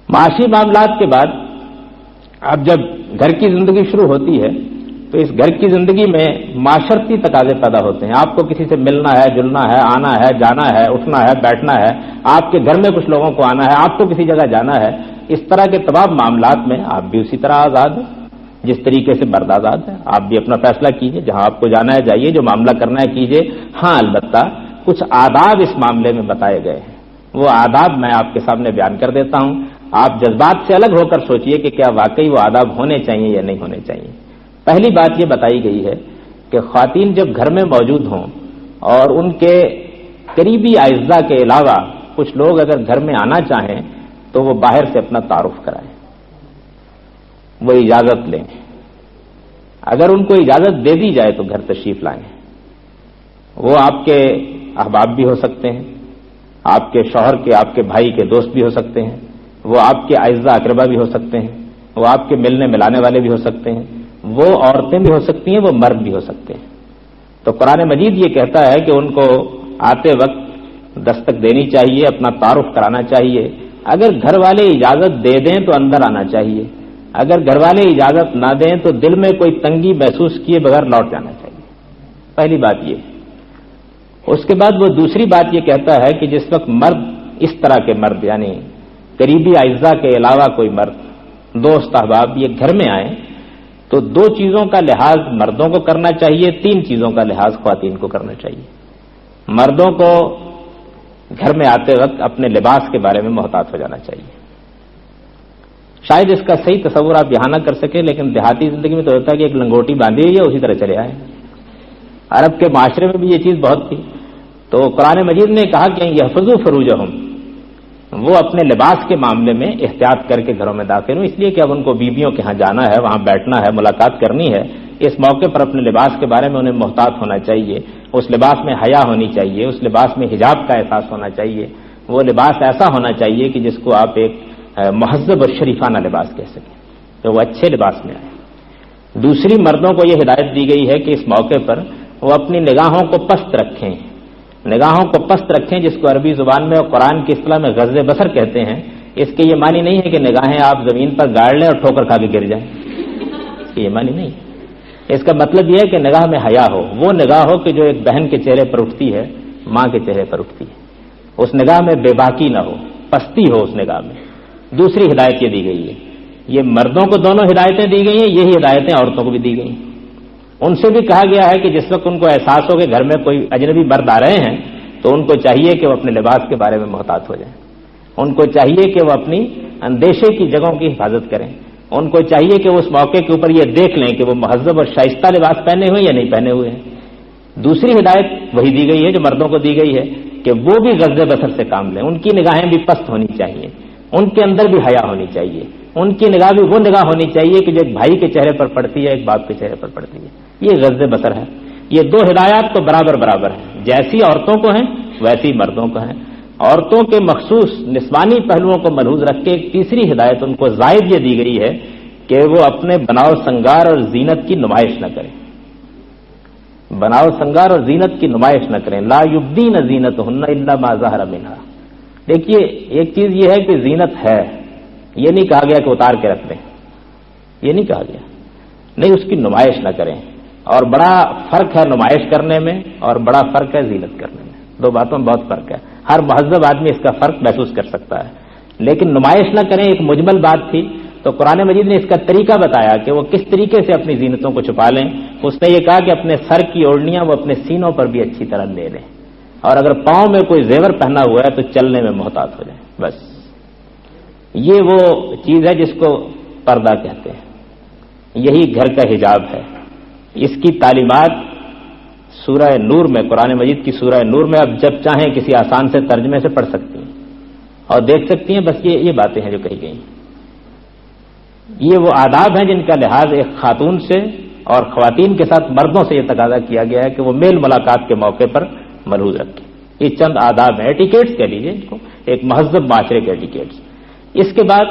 معاشی معاملات کے بعد اب جب گھر کی زندگی شروع ہوتی ہے تو اس گھر کی زندگی میں معاشرتی تقاضے پیدا ہوتے ہیں. آپ کو کسی سے ملنا ہے، جلنا ہے، آنا ہے، جانا ہے، اٹھنا ہے، بیٹھنا ہے. آپ کے گھر میں کچھ لوگوں کو آنا ہے، آپ کو کسی جگہ جانا ہے. اس طرح کے تمام معاملات میں آپ بھی اسی طرح آزاد ہیں جس طریقے سے مرد آزاد ہے. آپ بھی اپنا فیصلہ کیجئے، جہاں آپ کو جانا ہے جائیے، جو معاملہ کرنا ہے کیجئے. ہاں البتہ کچھ آداب اس معاملے میں بتائے گئے ہیں. وہ آداب میں آپ کے سامنے بیان کر دیتا ہوں. آپ جذبات سے الگ ہو کر سوچئے کہ کیا واقعی وہ آداب ہونے چاہیے یا نہیں ہونے چاہیے. پہلی بات یہ بتائی گئی ہے کہ خواتین جب گھر میں موجود ہوں اور ان کے قریبی اعزاء کے علاوہ کچھ لوگ اگر گھر میں آنا چاہیں تو وہ باہر سے اپنا تعارف کرائیں، وہ اجازت لیں، اگر ان کو اجازت دے دی جائے تو گھر تشریف لائیں۔ وہ آپ کے احباب بھی ہو سکتے ہیں، آپ کے شوہر کے، آپ کے بھائی کے دوست بھی ہو سکتے ہیں، وہ آپ کے اعزاء اقربا بھی ہو سکتے ہیں، وہ آپ کے ملنے ملانے والے بھی ہو سکتے ہیں، وہ عورتیں بھی ہو سکتی ہیں، وہ مرد بھی ہو سکتے ہیں۔ تو قرآن مجید یہ کہتا ہے کہ ان کو آتے وقت دستک دینی چاہیے، اپنا تعارف کرانا چاہیے۔ اگر گھر والے اجازت دے دیں تو اندر آنا چاہیے، اگر گھر والے اجازت نہ دیں تو دل میں کوئی تنگی محسوس کیے بغیر لوٹ جانا چاہیے۔ پہلی بات یہ۔ اس کے بعد وہ دوسری بات یہ کہتا ہے کہ جس وقت مرد، اس طرح کے مرد یعنی قریبی اعزاء کے علاوہ کوئی مرد، دوست احباب یہ گھر میں آئیں تو دو چیزوں کا لحاظ مردوں کو کرنا چاہیے، تین چیزوں کا لحاظ خواتین کو کرنا چاہیے۔ مردوں کو گھر میں آتے وقت اپنے لباس کے بارے میں محتاط ہو جانا چاہیے۔ شاید اس کا صحیح تصور آپ یہاں نہ کر سکیں، لیکن دیہاتی زندگی میں تو ہوتا ہے کہ ایک لنگوٹی باندھی ہوئی ہے اسی طرح چلے آئے۔ عرب کے معاشرے میں بھی یہ چیز بہت تھی، تو قرآن مجید نے کہا کہ یحفظوا فروجہم، وہ اپنے لباس کے معاملے میں احتیاط کر کے گھروں میں داخل ہوں، اس لیے کہ اب ان کو بیویوں کے ہاں جانا ہے، وہاں بیٹھنا ہے، ملاقات کرنی ہے، اس موقع پر اپنے لباس کے بارے میں انہیں محتاط ہونا چاہیے، اس لباس میں حیا ہونی چاہیے، اس لباس میں حجاب کا احساس ہونا چاہیے، وہ لباس ایسا ہونا چاہیے کہ جس کو آپ ایک مہذب اور شریفانہ لباس کہہ سکیں، تو وہ اچھے لباس میں آئے۔ دوسری، مردوں کو یہ ہدایت دی گئی ہے کہ اس موقع پر وہ اپنی نگاہوں کو پست رکھیں، نگاہوں کو پست رکھیں، جس کو عربی زبان میں اور قرآن کی اصطلاح میں غض بصر کہتے ہیں۔ اس کے یہ معنی نہیں ہے کہ نگاہیں آپ زمین پر گاڑ لیں اور ٹھوکر کھا کے گر جائیں، اس کی یہ معنی نہیں۔ اس کا مطلب یہ ہے کہ نگاہ میں حیا ہو، وہ نگاہ ہو کہ جو ایک بہن کے چہرے پر اٹھتی ہے، ماں کے چہرے پر اٹھتی ہے، اس نگاہ میں بے باکی نہ ہو، پستی ہو اس نگاہ میں۔ دوسری ہدایت یہ دی گئی ہے، یہ مردوں کو دونوں ہدایتیں دی گئی ہیں، یہی ہدایتیں عورتوں کو بھی دی گئی ہیں۔ ان سے بھی کہا گیا ہے کہ جس وقت ان کو احساس ہو کہ گھر میں کوئی اجنبی مرد آ رہے ہیں تو ان کو چاہیے کہ وہ اپنے لباس کے بارے میں محتاط ہو جائیں، ان کو چاہیے کہ وہ اپنی اندیشے کی جگہوں کی حفاظت کریں، ان کو چاہیے کہ وہ اس موقع کے اوپر یہ دیکھ لیں کہ وہ مہذب اور شائستہ لباس پہنے ہوئے یا نہیں پہنے ہوئے ہیں۔ دوسری ہدایت وہی دی گئی ہے جو مردوں کو دی گئی ہے کہ وہ بھی غض بصر سے کام لیں، ان کی نگاہیں بھی پست ہونی چاہیے، ان کے اندر بھی حیا ہونی چاہیے، ان کی نگاہ بھی وہ نگاہ ہونی چاہیے کہ جو ایک بھائی کے چہرے پر پڑتی ہے، ایک باپ کے چہرے پر پڑتی ہے۔ یہ غض بصر ہے۔ یہ دو ہدایات تو برابر برابر ہیں، جیسی عورتوں کو ہیں ویسی مردوں کو ہیں۔ عورتوں کے مخصوص نسوانی پہلوؤں کو ملحوظ رکھ کے ایک تیسری ہدایت ان کو زائد یہ دی گئی ہے کہ وہ اپنے بناؤ سنگار اور زینت کی نمائش نہ کریں، بناؤ سنگار اور زینت کی نمائش نہ کریں۔ لا یبدین زینتہن الا ما ظہر منہا۔ دیکھیے ایک چیز یہ ہے کہ زینت ہے، یہ نہیں کہا گیا کہ اتار کے رکھ دیں، یہ نہیں کہا گیا، نہیں، اس کی نمائش نہ کریں۔ اور بڑا فرق ہے نمائش کرنے میں اور بڑا فرق ہے زینت کرنے میں، دو باتوں میں بہت فرق ہے۔ ہر مہذب آدمی اس کا فرق محسوس کر سکتا ہے، لیکن نمائش نہ کریں ایک مجمل بات تھی، تو قرآن مجید نے اس کا طریقہ بتایا کہ وہ کس طریقے سے اپنی زینتوں کو چھپا لیں۔ اس نے یہ کہا کہ اپنے سر کی اوڑھنیاں وہ اپنے سینوں پر بھی اچھی طرح لے لیں، اور اگر پاؤں میں کوئی زیور پہنا ہوا ہے تو چلنے میں محتاط ہو جائیں، بس۔ یہ وہ چیز ہے جس کو پردہ کہتے ہیں، یہی گھر کا حجاب ہے۔ اس کی تعلیمات سورہ نور میں، قرآن مجید کی سورہ نور میں، اب جب چاہیں کسی آسان سے ترجمے سے پڑھ سکتی ہیں اور دیکھ سکتی ہیں، بس یہ باتیں ہیں جو کہی گئی۔ یہ وہ آداب ہیں جن کا لحاظ ایک خاتون سے اور خواتین کے ساتھ مردوں سے یہ تقاضا کیا گیا ہے کہ وہ میل ملاقات کے موقع پر ملحوظ رکھیں۔ یہ چند آداب ہیں، ایٹیکیٹس کہہ لیجیے ان کو، ایک مہذب معاشرے کے ایٹیکیٹس۔ اس کے بعد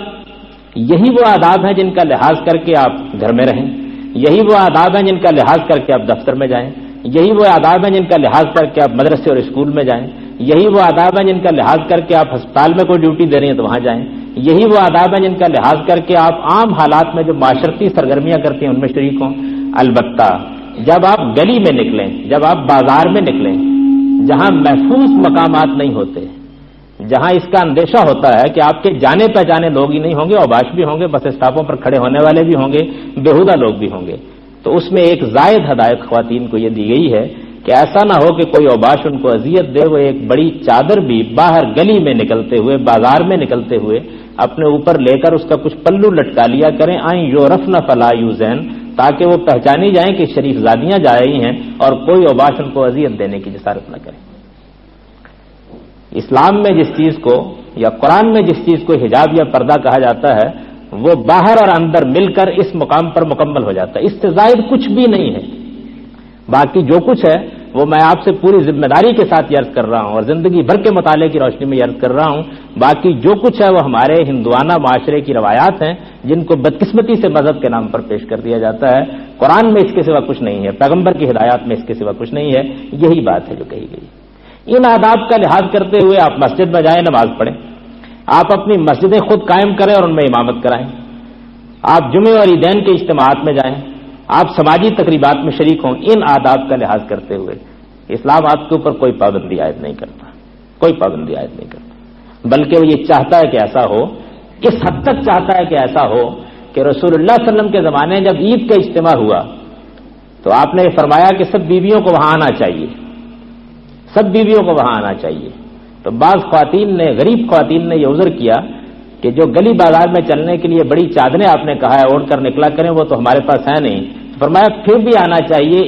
یہی وہ آداب ہیں جن کا لحاظ کر کے آپ گھر میں رہیں، یہی وہ آداب ہیں جن کا لحاظ کر کے آپ دفتر میں جائیں، یہی وہ آداب ہیں جن کا لحاظ کر کے آپ مدرسے اور اسکول میں جائیں، یہی وہ آداب ہیں جن کا لحاظ کر کے آپ ہسپتال میں کوئی ڈیوٹی دے رہی ہیں تو وہاں جائیں، یہی وہ آداب ہیں جن کا لحاظ کر کے آپ عام حالات میں جو معاشرتی سرگرمیاں کرتی ہیں ان میں شریک ہوں۔ البتہ جب آپ گلی میں نکلیں، جب آپ بازار میں نکلیں، جہاں محفوظ مقامات نہیں ہوتے، جہاں اس کا اندیشہ ہوتا ہے کہ آپ کے جانے پہچانے لوگ ہی نہیں ہوں گے، اوباش بھی ہوں گے، بس اسٹاپوں پر کھڑے ہونے والے بھی ہوں گے، بےہودہ لوگ بھی ہوں گے، تو اس میں ایک زائد ہدایت خواتین کو یہ دی گئی ہے کہ ایسا نہ ہو کہ کوئی اوباش ان کو اذیت دے، وہ ایک بڑی چادر بھی باہر گلی میں نکلتے ہوئے، بازار میں نکلتے ہوئے اپنے اوپر لے کر اس کا کچھ پلو لٹکا لیا کریں، آئیں یورفن فلا یوزین، تاکہ وہ پہچانی جائیں کہ شریف زادیاں جا رہی ہیں اور کوئی اوباش ان کو اذیت دینے کی جسارت نہ کرے۔ اسلام میں جس چیز کو یا قرآن میں جس چیز کو حجاب یا پردہ کہا جاتا ہے وہ باہر اور اندر مل کر اس مقام پر مکمل ہو جاتا ہے، اس سے زائد کچھ بھی نہیں ہے۔ باقی جو کچھ ہے وہ میں آپ سے پوری ذمہ داری کے ساتھ عرض کر رہا ہوں اور زندگی بھر کے مطالعے کی روشنی میں عرض کر رہا ہوں، باقی جو کچھ ہے وہ ہمارے ہندوانہ معاشرے کی روایات ہیں جن کو بدقسمتی سے مذہب کے نام پر پیش کر دیا جاتا ہے۔ قرآن میں اس کے سوا کچھ نہیں ہے، پیغمبر کی ہدایات میں اس کے سوا کچھ نہیں ہے، یہی بات ہے جو کہی گئی۔ ان آداب کا لحاظ کرتے ہوئے آپ مسجد میں جائیں، نماز پڑھیں، آپ اپنی مسجدیں خود قائم کریں اور ان میں امامت کرائیں، آپ جمعے اور عیدین کے اجتماعات میں جائیں، آپ سماجی تقریبات میں شریک ہوں، ان آداب کا لحاظ کرتے ہوئے اسلام آپ کے اوپر کوئی پابندی عائد نہیں کرتا، کوئی پابندی عائد نہیں کرتا، بلکہ وہ یہ چاہتا ہے کہ ایسا ہو، اس حد تک چاہتا ہے کہ ایسا ہو کہ رسول اللہ صلی اللہ علیہ وسلم کے زمانے جب عید کا اجتماع ہوا تو آپ نے فرمایا کہ سب بیویوں کو وہاں آنا چاہیے، سب بیویوں کو وہاں آنا چاہیے۔ تو بعض خواتین نے، غریب خواتین نے یہ عذر کیا کہ جو گلی بازار میں چلنے کے لیے بڑی چادریں آپ نے کہا ہے اوڑھ کر نکلا کریں، وہ تو ہمارے پاس ہے نہیں، فرمایا پھر بھی آنا چاہیے،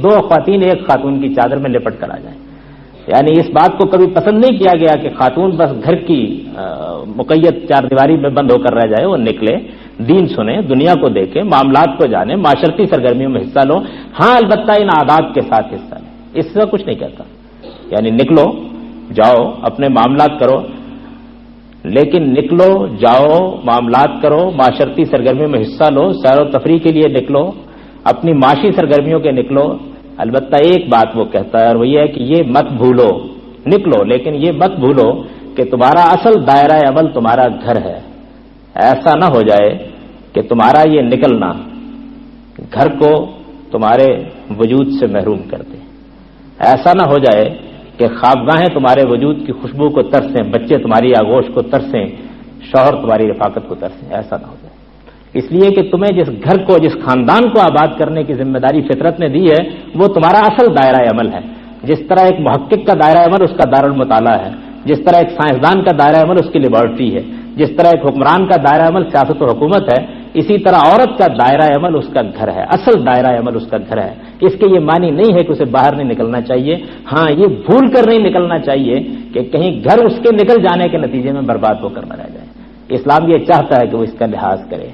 دو خواتین ایک خاتون کی چادر میں لپٹ کر آ جائیں۔ یعنی اس بات کو کبھی پسند نہیں کیا گیا کہ خاتون بس گھر کی مقید چار دیواری میں بند ہو کر رہ جائے، وہ نکلے، دین سنیں، دنیا کو دیکھیں، معاملات کو جانیں، معاشرتی سرگرمیوں میں حصہ لو، ہاں البتہ ان آداب کے ساتھ حصہ لیں، اس سے کچھ نہیں کہتا۔ یعنی نکلو، جاؤ، اپنے معاملات کرو، لیکن نکلو، جاؤ، معاملات کرو، معاشرتی سرگرمیوں میں حصہ لو، سیر و تفریح کے لیے نکلو، اپنی معاشی سرگرمیوں کے نکلو، البتہ ایک بات وہ کہتا ہے اور وہ یہ ہے کہ یہ مت بھولو، نکلو لیکن یہ مت بھولو کہ تمہارا اصل دائرہ عمل تمہارا گھر ہے۔ ایسا نہ ہو جائے کہ تمہارا یہ نکلنا گھر کو تمہارے وجود سے محروم کر دے، ایسا نہ ہو جائے کہ خوابگاہیں تمہارے وجود کی خوشبو کو ترسیں، بچے تمہاری آغوش کو ترسیں، شوہر تمہاری رفاقت کو ترسیں، ایسا نہ ہو جائے۔ اس لیے کہ تمہیں جس گھر کو، جس خاندان کو آباد کرنے کی ذمہ داری فطرت نے دی ہے وہ تمہارا اصل دائرہ عمل ہے۔ جس طرح ایک محقق کا دائرہ عمل اس کا دارالمطالعہ ہے، جس طرح ایک سائنسدان کا دائرہ عمل اس کی لیبارٹری ہے، جس طرح ایک حکمران کا دائرہ عمل سیاست و حکومت ہے، اسی طرح عورت کا دائرہ عمل اس کا گھر ہے، اصل دائرہ عمل اس کا گھر ہے۔ اس کے یہ معنی نہیں ہے کہ اسے باہر نہیں نکلنا چاہیے، ہاں یہ بھول کر نہیں نکلنا چاہیے کہ کہیں گھر اس کے نکل جانے کے نتیجے میں برباد ہو کر نہ رہ جائے۔ اسلام یہ چاہتا ہے کہ وہ اس کا لحاظ کرے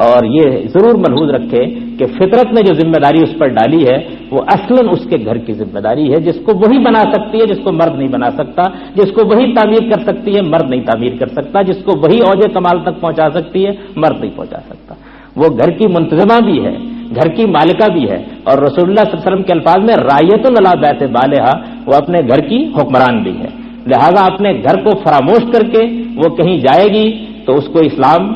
اور یہ ضرور ملحوظ رکھے کہ فطرت نے جو ذمہ داری اس پر ڈالی ہے وہ اصلاً اس کے گھر کی ذمہ داری ہے، جس کو وہی بنا سکتی ہے، جس کو مرد نہیں بنا سکتا، جس کو وہی تعمیر کر سکتی ہے، مرد نہیں تعمیر کر سکتا، جس کو وہی اوج کمال تک پہنچا سکتی ہے، مرد نہیں پہنچا سکتا۔ وہ گھر کی منتظمہ بھی ہے، گھر کی مالکہ بھی ہے، اور رسول اللہ صلی اللہ علیہ وسلم کے الفاظ میں رایۃ علی بیت بالہا، وہ اپنے گھر کی حکمران بھی ہے۔ لہذا اپنے گھر کو فراموش کر کے وہ کہیں جائے گی تو اس کو اسلام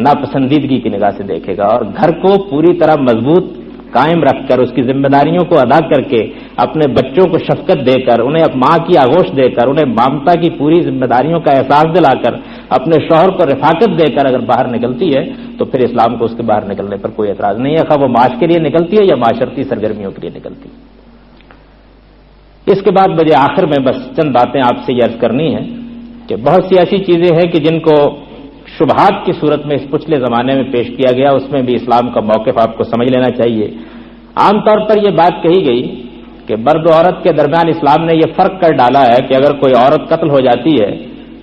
ناپسندیدگی کی نگاہ سے دیکھے گا، اور گھر کو پوری طرح مضبوط قائم رکھ کر، اس کی ذمہ داریوں کو ادا کر کے، اپنے بچوں کو شفقت دے کر، انہیں ماں کی آغوش دے کر، انہیں مامتا کی پوری ذمہ داریوں کا احساس دلا کر، اپنے شوہر کو رفاقت دے کر اگر باہر نکلتی ہے تو پھر اسلام کو اس کے باہر نکلنے پر کوئی اعتراض نہیں ہے، خواہ وہ معاش کے لیے نکلتی ہے یا معاشرتی سرگرمیوں کے لیے نکلتی ہے۔ اس کے بعد مجھے آخر میں بس چند باتیں آپ سے یہ عرض کرنی ہے کہ بہت سی ایسی چیزیں ہیں کہ جن کو شبہات کی صورت میں اس پچھلے زمانے میں پیش کیا گیا، اس میں بھی اسلام کا موقف آپ کو سمجھ لینا چاہیے۔ عام طور پر یہ بات کہی گئی کہ مرد و عورت کے درمیان اسلام نے یہ فرق کر ڈالا ہے کہ اگر کوئی عورت قتل ہو جاتی ہے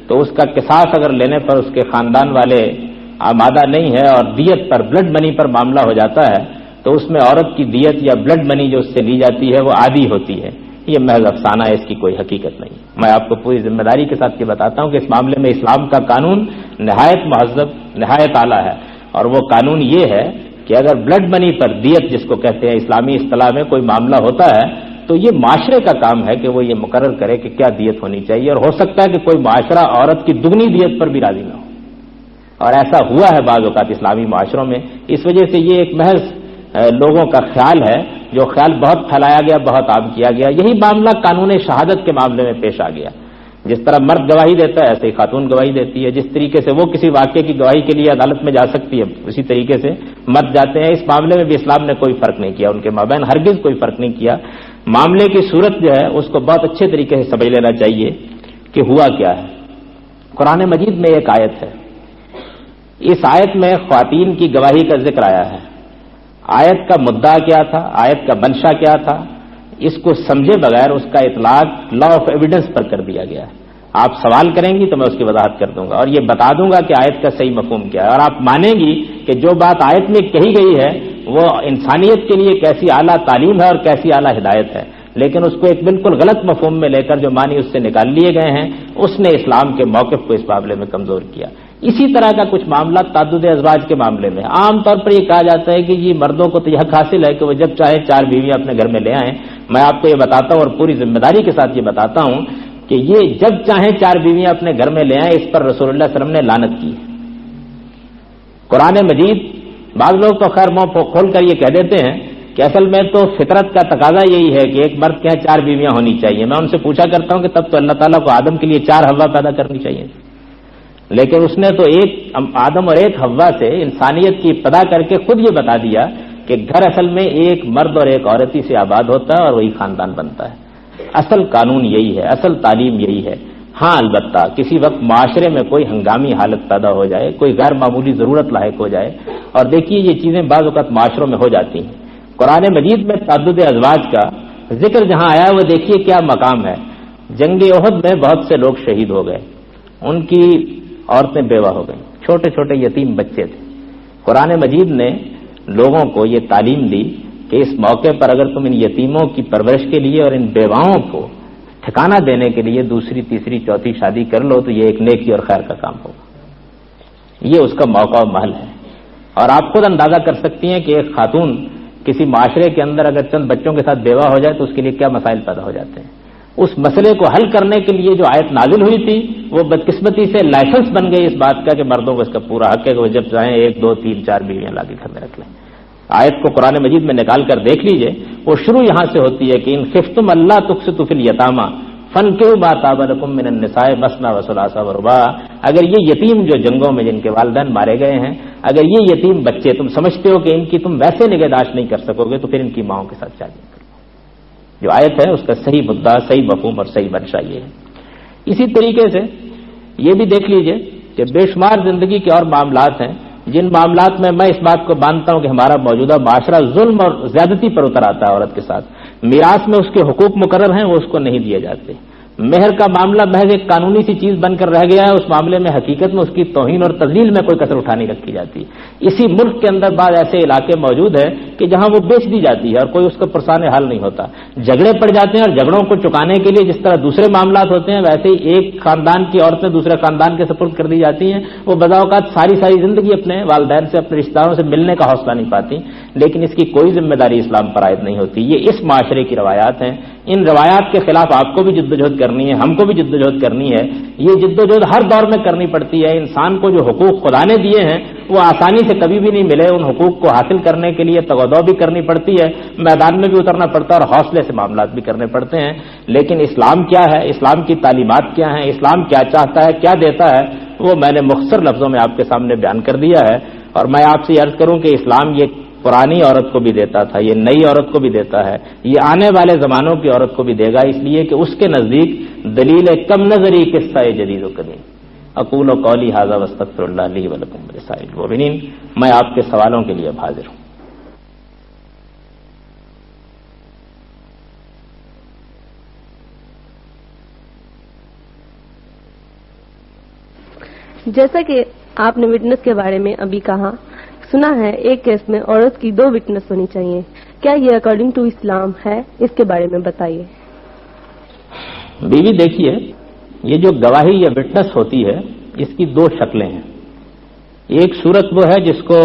تو اس کا قصاص اگر لینے پر اس کے خاندان والے آمادہ نہیں ہے اور دیت پر، بلڈ منی پر معاملہ ہو جاتا ہے تو اس میں عورت کی دیت یا بلڈ منی جو اس سے لی جاتی ہے وہ آدھی ہوتی ہے۔ یہ محض افسانہ ہے، اس کی کوئی حقیقت نہیں۔ میں آپ کو پوری ذمہ داری کے ساتھ یہ بتاتا ہوں کہ اس معاملے میں اسلام کا قانون نہایت مہذب، نہایت اعلیٰ ہے، اور وہ قانون یہ ہے کہ اگر بلڈ منی پر دیت جس کو کہتے ہیں اسلامی اصطلاح میں کوئی معاملہ ہوتا ہے تو یہ معاشرے کا کام ہے کہ وہ یہ مقرر کرے کہ کیا دیت ہونی چاہیے، اور ہو سکتا ہے کہ کوئی معاشرہ عورت کی دگنی دیت پر بھی راضی نہ ہو، اور ایسا ہوا ہے بعض اوقات اسلامی معاشروں میں۔ اس وجہ سے یہ ایک محض لوگوں کا خیال ہے، جو خیال بہت پھیلایا گیا، بہت عام کیا گیا۔ یہی معاملہ قانون شہادت کے معاملے میں پیش آ گیا۔ جس طرح مرد گواہی دیتا ہے ایسے ہی خاتون گواہی دیتی ہے، جس طریقے سے وہ کسی واقعے کی گواہی کے لیے عدالت میں جا سکتی ہے اسی طریقے سے مرد جاتے ہیں۔ اس معاملے میں بھی اسلام نے کوئی فرق نہیں کیا، ان کے مابین ہرگز کوئی فرق نہیں کیا۔ معاملے کی صورت جو ہے اس کو بہت اچھے طریقے سے سمجھ لینا چاہیے کہ ہوا کیا ہے۔ قرآن مجید میں ایک آیت ہے اس آیت میں خواتین کی گواہی کا ذکر آیا ہے. آیت کا مدعا کیا تھا، آیت کا منشا کیا تھا، اس کو سمجھے بغیر اس کا اطلاق لا آف ایویڈنس پر کر دیا گیا ہے. آپ سوال کریں گی تو میں اس کی وضاحت کر دوں گا اور یہ بتا دوں گا کہ آیت کا صحیح مفہوم کیا ہے، اور آپ مانیں گی کہ جو بات آیت میں کہی گئی ہے وہ انسانیت کے لیے کیسی اعلیٰ تعلیم ہے اور کیسی اعلیٰ ہدایت ہے، لیکن اس کو ایک بالکل غلط مفہوم میں لے کر جو معنی اس سے نکال لیے گئے ہیں، اس نے اسلام کے موقف کو اس معاملے میں کمزور کیا. اسی طرح کا کچھ معاملہ تعدد ازواج کے معاملے میں عام طور پر یہ کہا جاتا ہے کہ یہ مردوں کو تو یہ حق حاصل ہے کہ وہ جب چاہے 4 بیویاں اپنے گھر میں لے آئیں. میں آپ کو یہ بتاتا ہوں اور پوری ذمہ داری کے ساتھ یہ بتاتا ہوں کہ یہ جب چاہیں 4 بیویاں اپنے گھر میں لے آئیں، اس پر رسول اللہ صلی اللہ علیہ وسلم نے لعنت کی ہے. قرآن مجید، بعض لوگ تو خیر منہ کھول کر یہ کہہ دیتے ہیں کہ اصل میں تو فطرت کا تقاضا یہی ہے کہ ایک مرد کے یہاں 4 بیویاں ہونی چاہیے. میں ان سے پوچھا کرتا ہوں کہ تب تو اللہ تعالیٰ کو آدم کے لیے 4 حوا پیدا کرنی چاہیے، لیکن اس نے تو ایک آدم اور ایک حوا سے انسانیت کی ابتدا کر کے خود یہ بتا دیا کہ گھر اصل میں ایک مرد اور ایک عورت ہی سے آباد ہوتا ہے اور وہی خاندان بنتا ہے. اصل قانون یہی ہے، اصل تعلیم یہی ہے. ہاں البتہ کسی وقت معاشرے میں کوئی ہنگامی حالت پیدا ہو جائے، کوئی غیر معمولی ضرورت لاحق ہو جائے، اور دیکھیے یہ چیزیں بعض اوقات معاشروں میں ہو جاتی ہیں. قرآن مجید میں تعدد ازواج کا ذکر جہاں آیا وہ دیکھیے کیا مقام ہے. جنگ احد میں بہت سے لوگ شہید ہو گئے، ان کی عورتیں بیوہ ہو گئیں، چھوٹے چھوٹے یتیم بچے تھے. قرآن مجید نے لوگوں کو یہ تعلیم دی کہ اس موقع پر اگر تم ان یتیموں کی پرورش کے لیے اور ان بیواؤں کو ٹھکانہ دینے کے لیے دوسری تیسری چوتھی شادی کر لو تو یہ ایک نیکی اور خیر کا کام ہوگا. یہ اس کا موقع و محل ہے. اور آپ خود اندازہ کر سکتی ہیں کہ ایک خاتون کسی معاشرے کے اندر اگر چند بچوں کے ساتھ بیوہ ہو جائے تو اس کے لیے کیا مسائل پیدا ہو جاتے ہیں. اس مسئلے کو حل کرنے کے لیے جو آیت نازل ہوئی تھی وہ بدقسمتی سے لائسنس بن گئی اس بات کا کہ مردوں کو اس کا پورا حق ہے کہ وہ جب چاہیں 1 2 3 4 بیویاں لا کے گھر میں رکھ لیں. آیت کو قرآن مجید میں نکال کر دیکھ لیجئے، وہ شروع یہاں سے ہوتی ہے کہ ان خفتم اللہ تقسطوا فی الیتامى فانکحوا ما طاب لکم من النساء مثنی وثلاث ورباع. اگر یہ یتیم جو جنگوں میں جن کے والدین مارے گئے ہیں، اگر یہ یتیم بچے تم سمجھتے ہو کہ ان کی تم ویسے نگہداشت نہیں کر سکو گے تو پھر ان کی ماؤں کے ساتھ شادی کرو. جو آیت ہے اس کا صحیح مدعا، صحیح مفہوم اور صحیح منشا یہ ہے. اسی طریقے سے یہ بھی دیکھ لیجئے کہ بے شمار زندگی کے اور معاملات ہیں جن معاملات میں اس بات کو مانتا ہوں کہ ہمارا موجودہ معاشرہ ظلم اور زیادتی پر اتر آتا ہے عورت کے ساتھ. میراث میں اس کے حقوق مقرر ہیں، وہ اس کو نہیں دیے جاتے. مہر کا معاملہ محض ایک قانونی سی چیز بن کر رہ گیا ہے، اس معاملے میں حقیقت میں اس کی توہین اور تذلیل میں کوئی کسر اٹھا نہیں رکھی جاتی. اسی ملک کے اندر بعض ایسے علاقے موجود ہیں کہ جہاں وہ بیچ دی جاتی ہے اور کوئی اس کا پرسان حل نہیں ہوتا. جھگڑے پڑ جاتے ہیں اور جھگڑوں کو چکانے کے لیے جس طرح دوسرے معاملات ہوتے ہیں ویسے ہی ایک خاندان کی عورتیں دوسرے خاندان کے سپرد کر دی جاتی ہیں. وہ بذا اوقات ساری زندگی اپنے والدین سے، اپنے رشتہ داروں سے ملنے کا حوصلہ نہیں پاتی، لیکن اس کی کوئی ذمہ داری اسلام پر عائد نہیں ہوتی. یہ اس معاشرے کی روایات ہیں. ان روایات کے خلاف آپ کو بھی جدوجہد کرنی ہے، ہم کو بھی جدوجہد کرنی ہے. یہ جدوجہد ہر دور میں کرنی پڑتی ہے. انسان کو جو حقوق خدا نے دیے ہیں وہ آسانی سے کبھی بھی نہیں ملے. ان حقوق کو حاصل کرنے کے لیے تگودو بھی کرنی پڑتی ہے، میدان میں بھی اترنا پڑتا ہے اور حوصلے سے معاملات بھی کرنے پڑتے ہیں. لیکن اسلام کیا ہے، اسلام کی تعلیمات کیا ہیں، اسلام کیا چاہتا ہے، کیا دیتا ہے، وہ میں نے مختصر لفظوں میں آپ کے سامنے بیان کر دیا ہے. اور میں آپ سے عرض کروں کہ اسلام یہ پرانی عورت کو بھی دیتا تھا، یہ نئی عورت کو بھی دیتا ہے، یہ آنے والے زمانوں کی عورت کو بھی دے گا، اس لیے کہ اس کے نزدیک دلیل کم نظری قصہ جدید و قدیم. اقول قولی ھذا واستغفر اللہ لی ولکم ولسائر المؤمنین. میں آپ کے سوالوں کے لیے حاضر ہوں. جیسا کہ آپ نے وٹنس کے بارے میں ابھی کہا، سنا ہے ایک کیس میں عورت کی 2 وٹنس ہونی چاہیے، کیا یہ اکارڈنگ ٹو اسلام ہے؟ اس کے بارے میں بتائیے. بیوی دیکھیے، یہ جو گواہی یا وٹنس ہوتی ہے اس کی 2 شکلیں ہیں. ایک صورت وہ ہے جس کو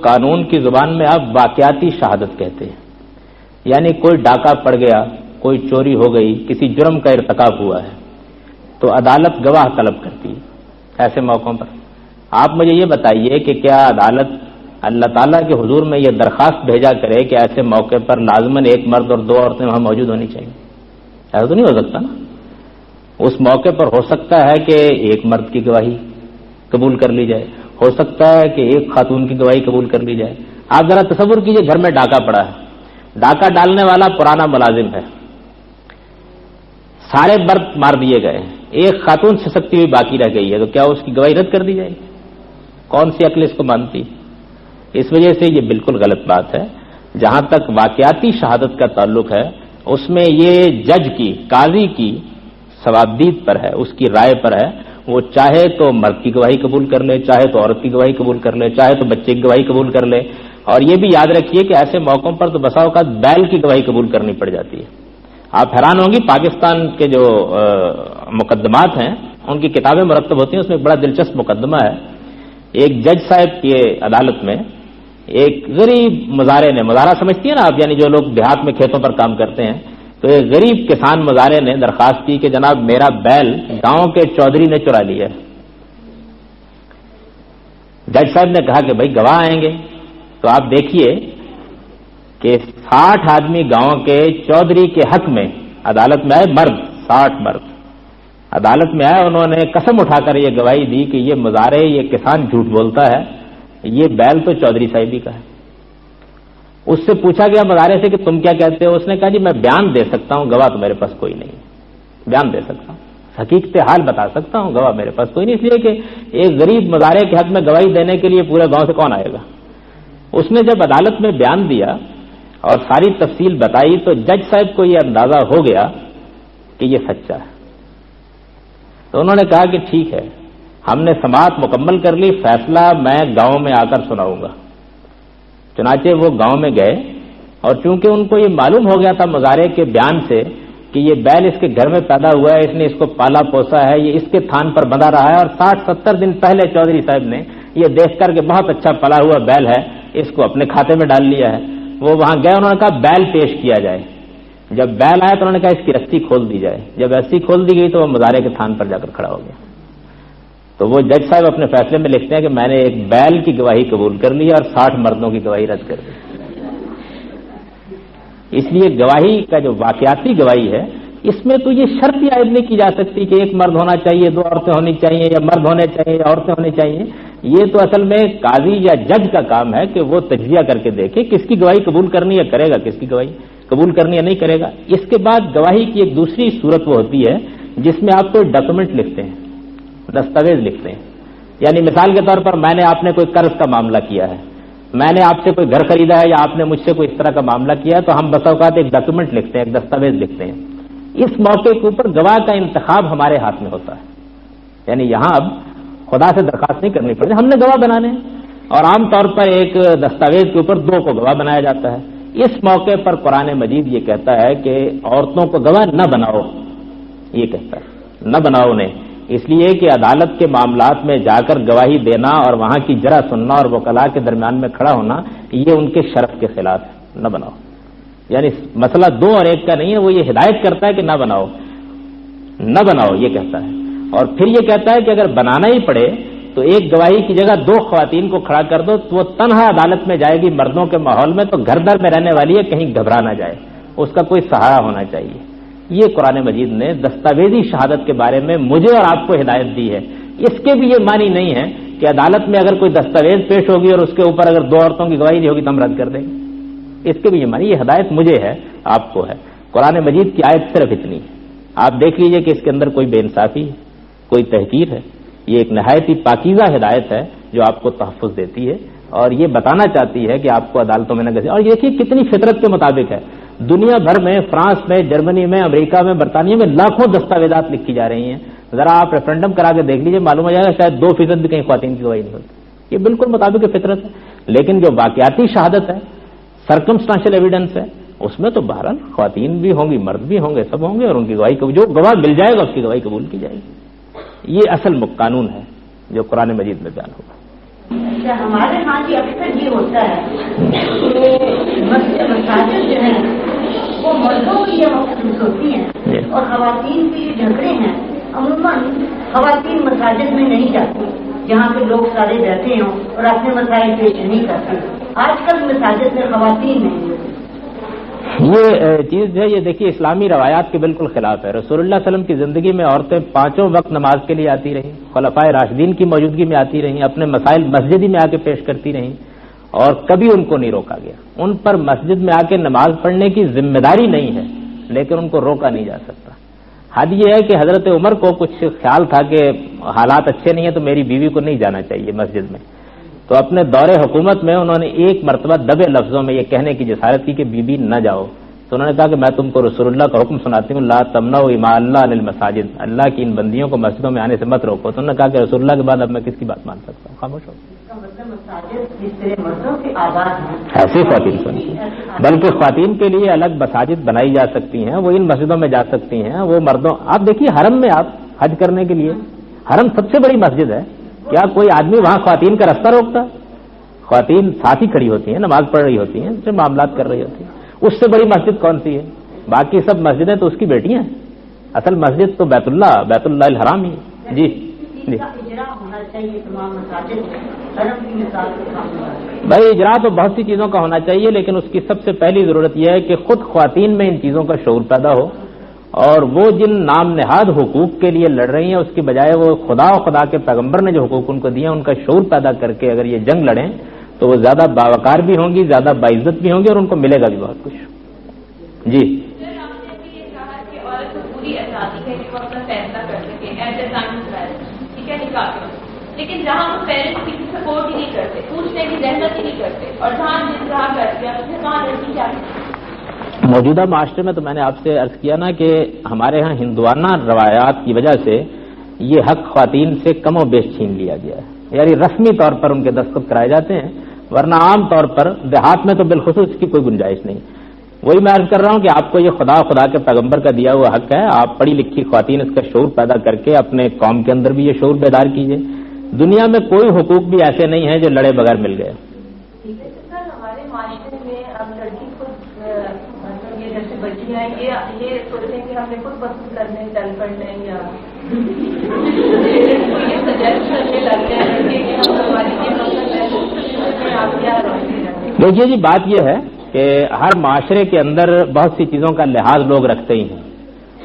قانون کی زبان میں آپ واقعاتی شہادت کہتے ہیں، یعنی کوئی ڈاکہ پڑ گیا، کوئی چوری ہو گئی، کسی جرم کا ارتکاب ہوا ہے تو عدالت گواہ طلب کرتی ہے. ایسے موقعوں پر آپ مجھے یہ بتائیے کہ کیا عدالت اللہ تعالیٰ کے حضور میں یہ درخواست بھیجا کرے کہ ایسے موقع پر لازماً ایک مرد اور 2 عورتیں وہاں موجود ہونی چاہیے؟ ایسا تو نہیں ہو سکتا نا. اس موقع پر ہو سکتا ہے کہ ایک مرد کی گواہی قبول کر لی جائے، ہو سکتا ہے کہ ایک خاتون کی گواہی قبول کر لی جائے. آپ ذرا تصور کیجئے گھر میں ڈاکہ پڑا ہے، ڈاکہ ڈالنے والا پرانا ملازم ہے، سارے مرد مار دیے گئے ہیں، ایک خاتون سسکتی ہوئی باقی رہ گئی ہے، تو کیا اس کی گواہی رد کر دی جائے گی؟ کون سی عقل اس کو مانتی؟ اس وجہ سے یہ بالکل غلط بات ہے. جہاں تک واقعاتی شہادت کا تعلق ہے اس میں یہ جج کی، قاضی کی ثوابدید پر ہے، اس کی رائے پر ہے. وہ چاہے تو مرد کی گواہی قبول کر لے، چاہے تو عورت کی گواہی قبول کر لے، چاہے تو بچے کی گواہی قبول کر لے. اور یہ بھی یاد رکھیے کہ ایسے موقعوں پر تو بسا اوقات بیل کی گواہی قبول کرنی پڑ جاتی ہے. آپ حیران ہوں گی، پاکستان کے جو مقدمات ہیں ان کی کتابیں مرتب ہوتی ہیں، اس میں ایک بڑا دلچسپ مقدمہ ہے. ایک جج صاحب کی عدالت میں ایک غریب مزارع نے، مزارع سمجھتی ہیں نا آپ، یعنی جو لوگ دیہات میں کھیتوں پر کام کرتے ہیں، تو ایک غریب کسان مزارع نے درخواست کی کہ جناب میرا بیل گاؤں کے چودھری نے چرا لیا ہے. جج صاحب نے کہا کہ بھائی گواہ آئیں گے. تو آپ دیکھیے کہ 60 آدمی گاؤں کے چودھری کے حق میں عدالت میں آئے، مرد 60 مرد عدالت میں آئے. انہوں نے قسم اٹھا کر یہ گواہی دی کہ یہ مزارع، یہ کسان جھوٹ بولتا ہے، یہ بیل تو چودھری صاحبی کا ہے. اس سے پوچھا گیا مزارع سے کہ تم کیا کہتے ہو؟ اس نے کہا جی میں بیان دے سکتا ہوں، گواہ تو میرے پاس کوئی نہیں. بیان دے سکتا ہوں، حقیقت حال بتا سکتا ہوں، گواہ میرے پاس کوئی نہیں. اس لیے کہ ایک غریب مزارع کے حق میں گواہی دینے کے لیے پورے گاؤں سے کون آئے گا؟ اس نے جب عدالت میں بیان دیا اور ساری تفصیل بتائی تو جج صاحب کو یہ اندازہ ہو گیا کہ یہ سچا ہے. تو انہوں نے کہا کہ ٹھیک ہے، ہم نے سماعت مکمل کر لی، فیصلہ میں گاؤں میں آ کر سناؤں گا. چنانچہ وہ گاؤں میں گئے اور چونکہ ان کو یہ معلوم ہو گیا تھا مزارع کے بیان سے کہ یہ بیل اس کے گھر میں پیدا ہوا ہے، اس نے اس کو پالا پوسا ہے، یہ اس کے تھان پر بندھا رہا ہے، اور 60-70 دن پہلے چودھری صاحب نے یہ دیکھ کر کہ بہت اچھا پلا ہوا بیل ہے، اس کو اپنے کھاتے میں ڈال لیا ہے. وہ وہاں گئے، انہوں نے کہا بیل پیش کیا جائے. جب بیل آیا تو انہوں نے کہا اس کی رسی کھول دی جائے. جب رسی کھول دی گئی تو وہ مزارع کے تھان پر جا کر کھڑا ہو گیا. تو وہ جج صاحب اپنے فیصلے میں لکھتے ہیں کہ میں نے ایک بیل کی گواہی قبول کر لی اور 60 مردوں کی گواہی رد کر دی. اس لیے گواہی کا جو واقعاتی گواہی ہے اس میں تو یہ شرط ہی عائد نہیں کی جا سکتی کہ ایک مرد ہونا چاہیے، 2 عورتیں ہونی چاہیے، یا مرد ہونے چاہیے یا عورتیں ہونی چاہیے. یہ تو اصل میں قاضی یا جج کا کام ہے کہ وہ تجزیہ کر کے دیکھے کس کی گواہی قبول کرنی ہے، کرے گا، کس کی گواہی قبول کرنی ہے، نہیں کرے گا. اس کے بعد گواہی کی ایک دوسری صورت وہ ہوتی ہے جس میں آپ کوئی ڈاکومنٹ لکھتے ہیں، دستاویز لکھتے ہیں. یعنی مثال کے طور پر میں نے آپ نے کوئی قرض کا معاملہ کیا ہے، میں نے آپ سے کوئی گھر خریدا ہے یا آپ نے مجھ سے کوئی اس طرح کا معاملہ کیا ہے، تو ہم بس اوقات ایک ڈاکومنٹ لکھتے ہیں، ایک دستاویز لکھتے ہیں. اس موقع کے اوپر گواہ کا انتخاب ہمارے ہاتھ میں ہوتا ہے. یعنی یہاں اب خدا سے درخواست نہیں کرنی پڑتی، ہم نے گواہ بنانے ہیں، اور عام طور پر ایک دستاویز کے اوپر 2 کو گواہ بنایا جاتا ہے. اس موقع پر قرآن مجید یہ کہتا ہے کہ عورتوں کو گواہ نہ بناؤ. یہ کہتا ہے نہ بناؤ انہیں، اس لیے کہ عدالت کے معاملات میں جا کر گواہی دینا اور وہاں کی جرح سننا اور وکلاء کے درمیان میں کھڑا ہونا یہ ان کے شرف کے خلاف ہے. نہ بناؤ، یعنی مسئلہ 2 اور 1 کا نہیں ہے. وہ یہ ہدایت کرتا ہے کہ نہ بناؤ، نہ بناؤ یہ کہتا ہے. اور پھر یہ کہتا ہے کہ اگر بنانا ہی پڑے تو ایک گواہی کی جگہ 2 خواتین کو کھڑا کر دو، تو وہ تنہا عدالت میں جائے گی مردوں کے ماحول میں، تو گھر در میں رہنے والی ہے، کہیں گھبرا نہ جائے، اس کا کوئی سہارا ہونا چاہیے. یہ قرآن مجید نے دستاویزی شہادت کے بارے میں مجھے اور آپ کو ہدایت دی ہے. اس کے بھی یہ معنی نہیں ہے کہ عدالت میں اگر کوئی دستاویز پیش ہوگی اور اس کے اوپر اگر 2 عورتوں کی گواہی نہیں ہوگی تو ہم رد کر دیں گے. اس کے بھی یہ معنی، یہ ہدایت مجھے ہے، آپ کو ہے. قرآن مجید کی آیت صرف اتنی ہے. آپ دیکھ لیجئے کہ اس کے اندر کوئی بے انصافی ہے، کوئی تحقیر ہے. یہ ایک نہایت ہی پاکیزہ ہدایت ہے جو آپ کو تحفظ دیتی ہے اور یہ بتانا چاہتی ہے کہ آپ کو عدالتوں میں نہ گھسے. اور یہ دیکھیے کتنی فطرت کے مطابق ہے. دنیا بھر میں، فرانس میں، جرمنی میں، امریکہ میں، برطانیہ میں لاکھوں دستاویزات لکھی جا رہی ہیں. ذرا آپ ریفرنڈم کرا کے دیکھ لیجئے، معلوم ہو جائے گا شاید 2% بھی کہیں خواتین کی گواہی نہیں ہوتی. یہ بالکل مطابق فطرت ہے. لیکن جو واقعاتی شہادت ہے، سرکمسٹانشل ایویڈنس ہے، اس میں تو بہرحال خواتین بھی ہوں گی، مرد بھی ہوں گے، سب ہوں گے، اور ان کی گواہی جو گواہ مل جائے گا اس کی گواہی قبول کی جائے گی. یہ اصل قانون ہے جو قرآن مجید میں بیان ہوگا. ہمارے ہاں جی اکثر یہ ہوتا ہے کہ مساجد جو ہیں وہ مردوں کی یہ مخصوص ہوتی ہیں اور خواتین کی جو جھگڑے ہیں عموماً خواتین مساجد میں نہیں جاتی جہاں پہ لوگ سارے رہتے ہوں اور اپنے مسائل پیش نہیں کرتے. آج کل مساجد میں خواتین نہیں ہوتی. یہ چیز ہے، یہ دیکھیے اسلامی روایات کے بالکل خلاف ہے. رسول اللہ صلی اللہ علیہ وسلم کی زندگی میں عورتیں 5 وقت نماز کے لیے آتی رہیں، خلفائے راشدین کی موجودگی میں آتی رہیں، اپنے مسائل مسجد ہی میں آ کے پیش کرتی رہیں اور کبھی ان کو نہیں روکا گیا. ان پر مسجد میں آ کے نماز پڑھنے کی ذمہ داری نہیں ہے لیکن ان کو روکا نہیں جا سکتا. حد یہ ہے کہ حضرت عمر کو کچھ خیال تھا کہ حالات اچھے نہیں ہیں تو میری بیوی کو نہیں جانا چاہیے مسجد میں، تو اپنے دور حکومت میں انہوں نے ایک مرتبہ دبے لفظوں میں یہ کہنے کی جسارت کی کہ بی بی نہ جاؤ. تو انہوں نے کہا کہ میں تم کو رسول اللہ کا حکم سناتی ہوں، لا تمنعوا اماء اللہ عن المساجد، اللہ کی ان بندیوں کو مسجدوں میں آنے سے مت روکو. تو انہوں نے کہا کہ رسول اللہ کے بعد اب میں کس کی بات مان سکتا ہوں؟ خاموش ہو. ایسی خواتین کو نہیں، بلکہ خواتین کے لیے الگ مساجد بنائی جا سکتی ہیں، وہ ان مسجدوں میں جا سکتی ہیں. وہ مردوں، آپ دیکھیے حرم میں، آپ حج کرنے کے لیے حرم سب سے بڑی مسجد ہے، کیا کوئی آدمی وہاں خواتین کا رستہ روکتا؟ خواتین ساتھ ہی کھڑی ہوتی ہیں، نماز پڑھ رہی ہوتی ہیں، جو معاملات کر رہی ہوتی ہیں. اس سے بڑی مسجد کون سی ہے؟ باقی سب مسجدیں تو اس کی بیٹیاں ہیں، اصل مسجد تو بیت اللہ الحرام ہی. جی جی بھائی، اجرا تو بہت سی چیزوں کا ہونا چاہیے، لیکن اس کی سب سے پہلی ضرورت یہ ہے کہ خود خواتین میں ان چیزوں کا شعور پیدا ہو، اور وہ جن نام نہاد حقوق کے لیے لڑ رہی ہیں اس کی بجائے وہ خدا و خدا کے پیغمبر نے جو حقوق ان کو دیے ان کا شعور پیدا کر کے اگر یہ جنگ لڑیں تو وہ زیادہ باوقار بھی ہوں گی، زیادہ باعزت بھی ہوں گی، اور ان کو ملے گا بھی بہت کچھ. جی لیکن جہاں وہ پیرنٹس کسی سپورٹ ہی نہیں کرتے، پوچھنے کی زحمت ہی نہیں کرتے، اور جہاں جس طرح کرتے ہیں اسے کہاں لڑکی کیا ہے. موجودہ معاشرے میں تو میں نے آپ سے عرض کیا نا کہ ہمارے ہاں ہندوانہ روایات کی وجہ سے یہ حق خواتین سے کم و بیش چھین لیا گیا ہے، یعنی رسمی طور پر ان کے دستخط کرائے جاتے ہیں، ورنہ عام طور پر دیہات میں تو بالخصوص اس کی کوئی گنجائش نہیں. وہی میں عرض کر رہا ہوں کہ آپ کو یہ خدا کے پیغمبر کا دیا ہوا حق ہے، آپ پڑھی لکھی خواتین اس کا شعور پیدا کر کے اپنے قوم کے اندر بھی یہ شعور بیدار کیجیے. دنیا میں کوئی حقوق بھی ایسے نہیں ہیں جو لڑے بغیر مل گئے. سر ہمارے معاشرے میں اب لڑکی خود یہ جیسے بچی ہیں یہ سوچیں کہ ہمیں خود پسند کرنے چل پڑنے یا یہ سجیسٹ کرنے لگتے ہیں کہ ہم ہماری یہ پسند ہے. آپ کیا روشنی رکھیں؟ دیکھیے جی، بات یہ ہے کہ ہر معاشرے کے اندر بہت سی چیزوں کا لحاظ لوگ رکھتے ہی ہیں.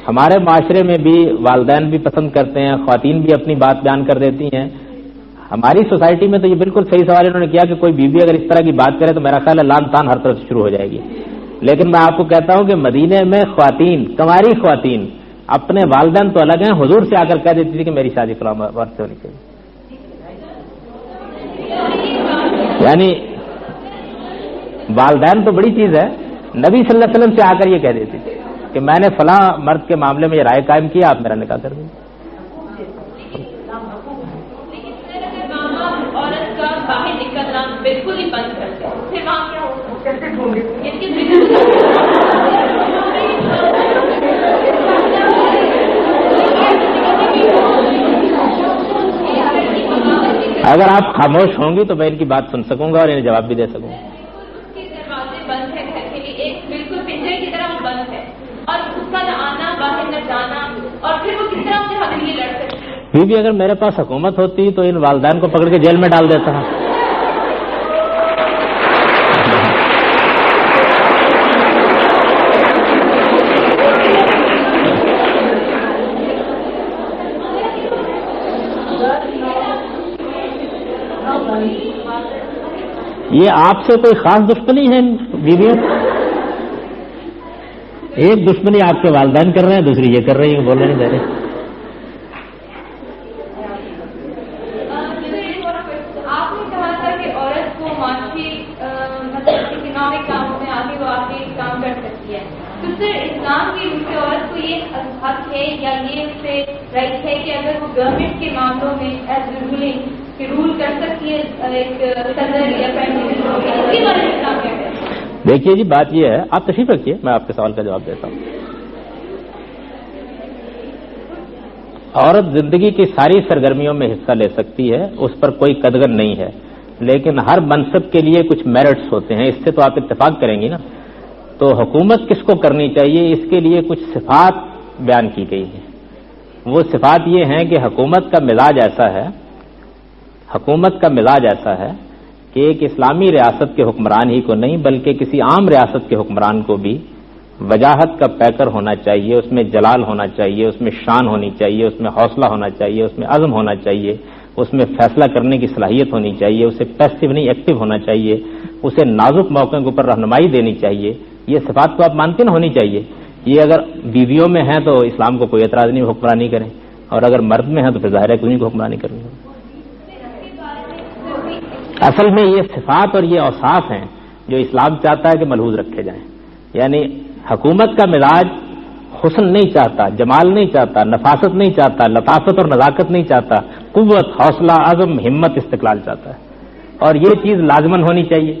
ہمارے معاشرے میں بھی والدین بھی پسند کرتے ہیں، خواتین بھی اپنی بات بیان کر دیتی ہیں. ہماری سوسائٹی میں تو یہ بالکل صحیح سوال انہوں نے کیا کہ کوئی بیوی اگر اس طرح کی بات کرے تو میرا خیال ہے لان تان ہر طرف سے شروع ہو جائے گی. لیکن میں آپ کو کہتا ہوں کہ مدینے میں خواتین، کنواری خواتین اپنے والدین تو الگ ہیں، حضور سے آ کر کہہ دیتی تھی کہ میری شادی فلاں وقت سے ہونی چاہیے. یعنی والدین تو بڑی چیز ہے، نبی صلی اللہ علیہ وسلم سے آ کر یہ کہہ دیتی تھی کہ میں نے فلاں مرد کے معاملے میں یہ رائے قائم کیا، آپ میرا نکاح کر دیں. عورت کا باہر نکلنا بالکل ہی بند کر دیں پھر وہاں کیا ہوگا؟ اگر آپ خاموش ہوں گی تو میں ان کی بات سن سکوں گا اور انہیں جواب بھی دے سکوں گا. دروازے بند ہے گھر کے لیے، ایک بالکل پنجرے کی طرح وہ بند ہے، اور اس کا نہ آنا باہر نہ جانا، اور پھر وہ کس طرح سے ہمیں یہ لڑ سکتے. بھی اگر میرے پاس حکومت ہوتی تو ان والدین کو پکڑ کے جیل میں ڈال دیتا. یہ آپ سے کوئی خاص دشمنی ہے بیویوں؟ ایک دشمنی آپ کے والدین کر رہے ہیں، دوسری یہ کر رہی ہیں، بولنے نہیں دے رہے. ہے کہ اگر وہ گورنمنٹ کے معاملوں میں ایز رولنگ کہ رول کر سکتی ہے ایک صدر یا پرائم منسٹر، اس کے بارے میں کیا کہتے ہیں؟ دیکھیے جی، بات یہ ہے، آپ تشریف رکھیے، میں آپ کے سوال کا جواب دیتا ہوں. عورت زندگی کی ساری سرگرمیوں میں حصہ لے سکتی ہے، اس پر کوئی قدغن نہیں ہے، لیکن ہر منصب کے لیے کچھ میرٹس ہوتے ہیں، اس سے تو آپ اتفاق کریں گی نا. تو حکومت کس کو کرنی چاہیے، اس کے لیے کچھ صفات بیان کی گئی ہیں. وہ صفات یہ ہیں کہ حکومت کا مزاج ایسا ہے کہ ایک اسلامی ریاست کے حکمران ہی کو نہیں بلکہ کسی عام ریاست کے حکمران کو بھی وجاہت کا پیکر ہونا چاہیے، اس میں جلال ہونا چاہیے، اس میں شان ہونی چاہیے، اس میں حوصلہ ہونا چاہیے، اس میں عزم ہونا چاہیے، اس میں فیصلہ کرنے کی صلاحیت ہونی چاہیے، اسے پیسو نہیں ایکٹیو ہونا چاہیے، اسے نازک موقعوں کے اوپر رہنمائی دینی چاہیے. یہ صفات تو آپ مانتے نہ ہونی چاہیے. یہ اگر بیویوں میں ہیں تو اسلام کو کوئی اعتراض نہیں، حکمرانی کریں، اور اگر مرد میں ہیں تو پھر ظاہر ہے کہ انہیں کو حکمرانی کرنی ہوگی. اصل میں یہ صفات اور یہ اوصاف ہیں جو اسلام چاہتا ہے کہ ملحوظ رکھے جائیں. یعنی حکومت کا مزاج حسن نہیں چاہتا، جمال نہیں چاہتا، نفاست نہیں چاہتا، لطافت اور نزاکت نہیں چاہتا، قوت، حوصلہ، عزم، ہمت، استقلال چاہتا ہے. اور یہ چیز لازماً ہونی چاہیے.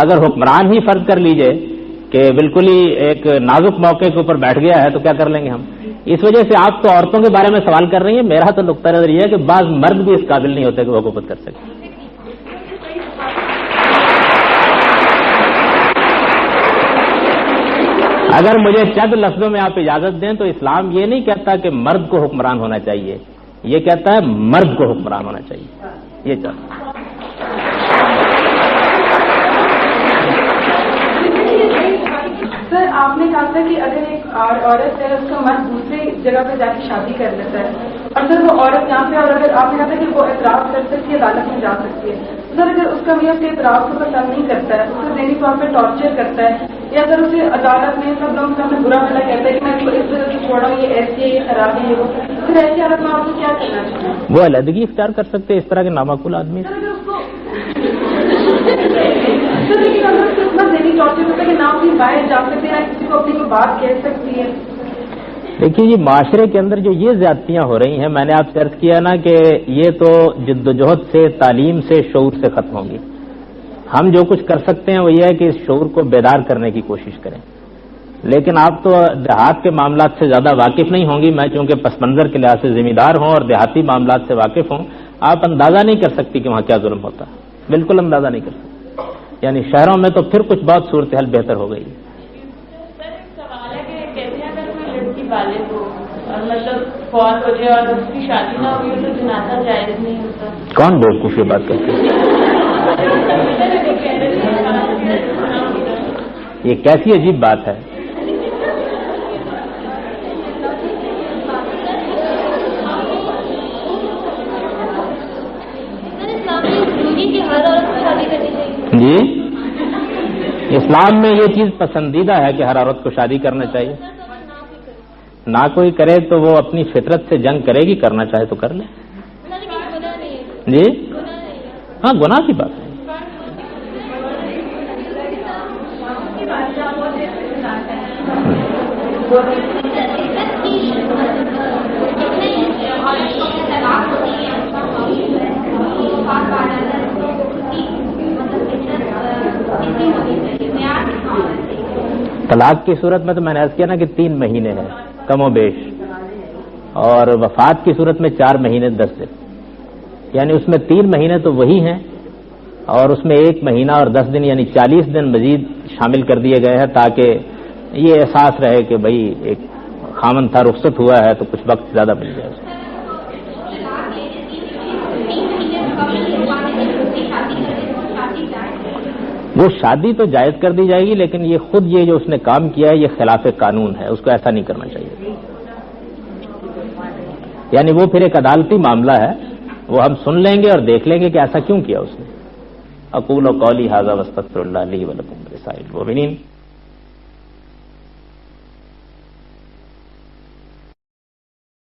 اگر حکمران ہی فرض کر لیجئے کہ بالکل ہی ایک نازک موقع کے اوپر بیٹھ گیا ہے تو کیا کر لیں گے ہم. اس وجہ سے آپ تو عورتوں کے بارے میں سوال کر رہی ہیں، میرا تو نقطہ نظر یہ ہے کہ بعض مرد بھی اس قابل نہیں ہوتے کہ وہ حکومت کر سکیں. اگر مجھے چند لفظوں میں آپ اجازت دیں تو اسلام یہ نہیں کہتا کہ مرد کو حکمران ہونا چاہیے، یہ کہتا ہے مرد کو حکمران ہونا چاہیے. یہ چاہتا ہے. سر آپ نے کہا تھا کہ اگر ایک عورت ہے اس کا مرد دوسری جگہ پہ جا کے شادی کر لیتا ہے اور سر وہ عورت یہاں پہ، اور اگر آپ نے کہا تھا کہ وہ اعتراف کر سکتی ہے، عدالت میں جا سکتی ہے، سر اگر اس کا میاں اس کے اعتراف کو پسند نہیں کرتا ہے، اس کو ذہنی طور پہ ٹارچر کرتا ہے، یا اگر اسے عدالت میں سب لوگ سامنے برا بھلا کہتا ہے کہ میں اس کو اس وجہ سے چھوڑا ہوں، یہ ایسی ہے، یہ خراب ہے، وہ پھر ایسی حالت میں آپ کو کیا کرنا چاہیے؟ وہ علیحدگی اختیار کر سکتے ہیں اس طرح کے نامعقول آدمی. ذہنی ٹارچر ہوتا ہے کہ نہ اپنی باہر جا سکتے ہیں، نہ کسی کو اپنی کوئی بات کہہ سکتی ہے. دیکھیے جی، معاشرے کے اندر جو یہ زیادتیاں ہو رہی ہیں، میں نے آپ سے عرض کیا نا کہ یہ تو جد و جہد سے، تعلیم سے، شعور سے ختم ہوں گی. ہم جو کچھ کر سکتے ہیں وہ یہ ہے کہ اس شعور کو بیدار کرنے کی کوشش کریں. لیکن آپ تو دیہات کے معاملات سے زیادہ واقف نہیں ہوں گی. میں چونکہ پس منظر کے لحاظ سے ذمہ دار ہوں اور دیہاتی معاملات سے واقف ہوں، آپ اندازہ نہیں کر سکتی کہ وہاں کیا ظلم ہوتا ہے. بالکل اندازہ نہیں کر سکتی. یعنی شہروں میں تو پھر کچھ بہت صورتحال بہتر ہو گئی. سر ایک سوال ہے کہ کہتے ہیں اگر کوئی لڑکی بالغ ہو اور مطلب فوت ہو جائے اور اس کی شادی نہ ہوئی تو جنازہ جائز نہیں ہوتا. کون بیوقوفی بات کرتے ہیں؟ یہ کیسی عجیب بات ہے. جی، اسلام میں یہ چیز پسندیدہ ہے کہ ہر عورت کو شادی کرنا چاہیے. نہ کوئی کرے تو وہ اپنی فطرت سے جنگ کرے گی، کرنا چاہے تو کر لے. جی ہاں، گناہ کی بات ہے. طلاق کی صورت میں تو میں نے عرض کیا نا کہ 3 مہینے ہے کم و بیش، اور وفات کی صورت میں 4 مہینے 10 دن. یعنی اس میں 3 مہینے تو وہی ہیں اور اس میں 1 مہینہ اور 10 دن یعنی 40 دن مزید شامل کر دیے گئے ہیں تاکہ یہ احساس رہے کہ بھئی ایک خامن تھا، رخصت ہوا ہے تو کچھ وقت زیادہ مل جائے. وہ شادی تو جائز کر دی جائے گی، لیکن یہ خود یہ جو اس نے کام کیا ہے یہ خلاف قانون ہے، اس کو ایسا نہیں کرنا چاہیے. یعنی وہ پھر ایک عدالتی معاملہ ہے، وہ ہم سن لیں گے اور دیکھ لیں گے کہ ایسا کیوں کیا اس نے. اقول قولی ھذا واستغفر اللہ لی ولکم ولسائر المؤمنین.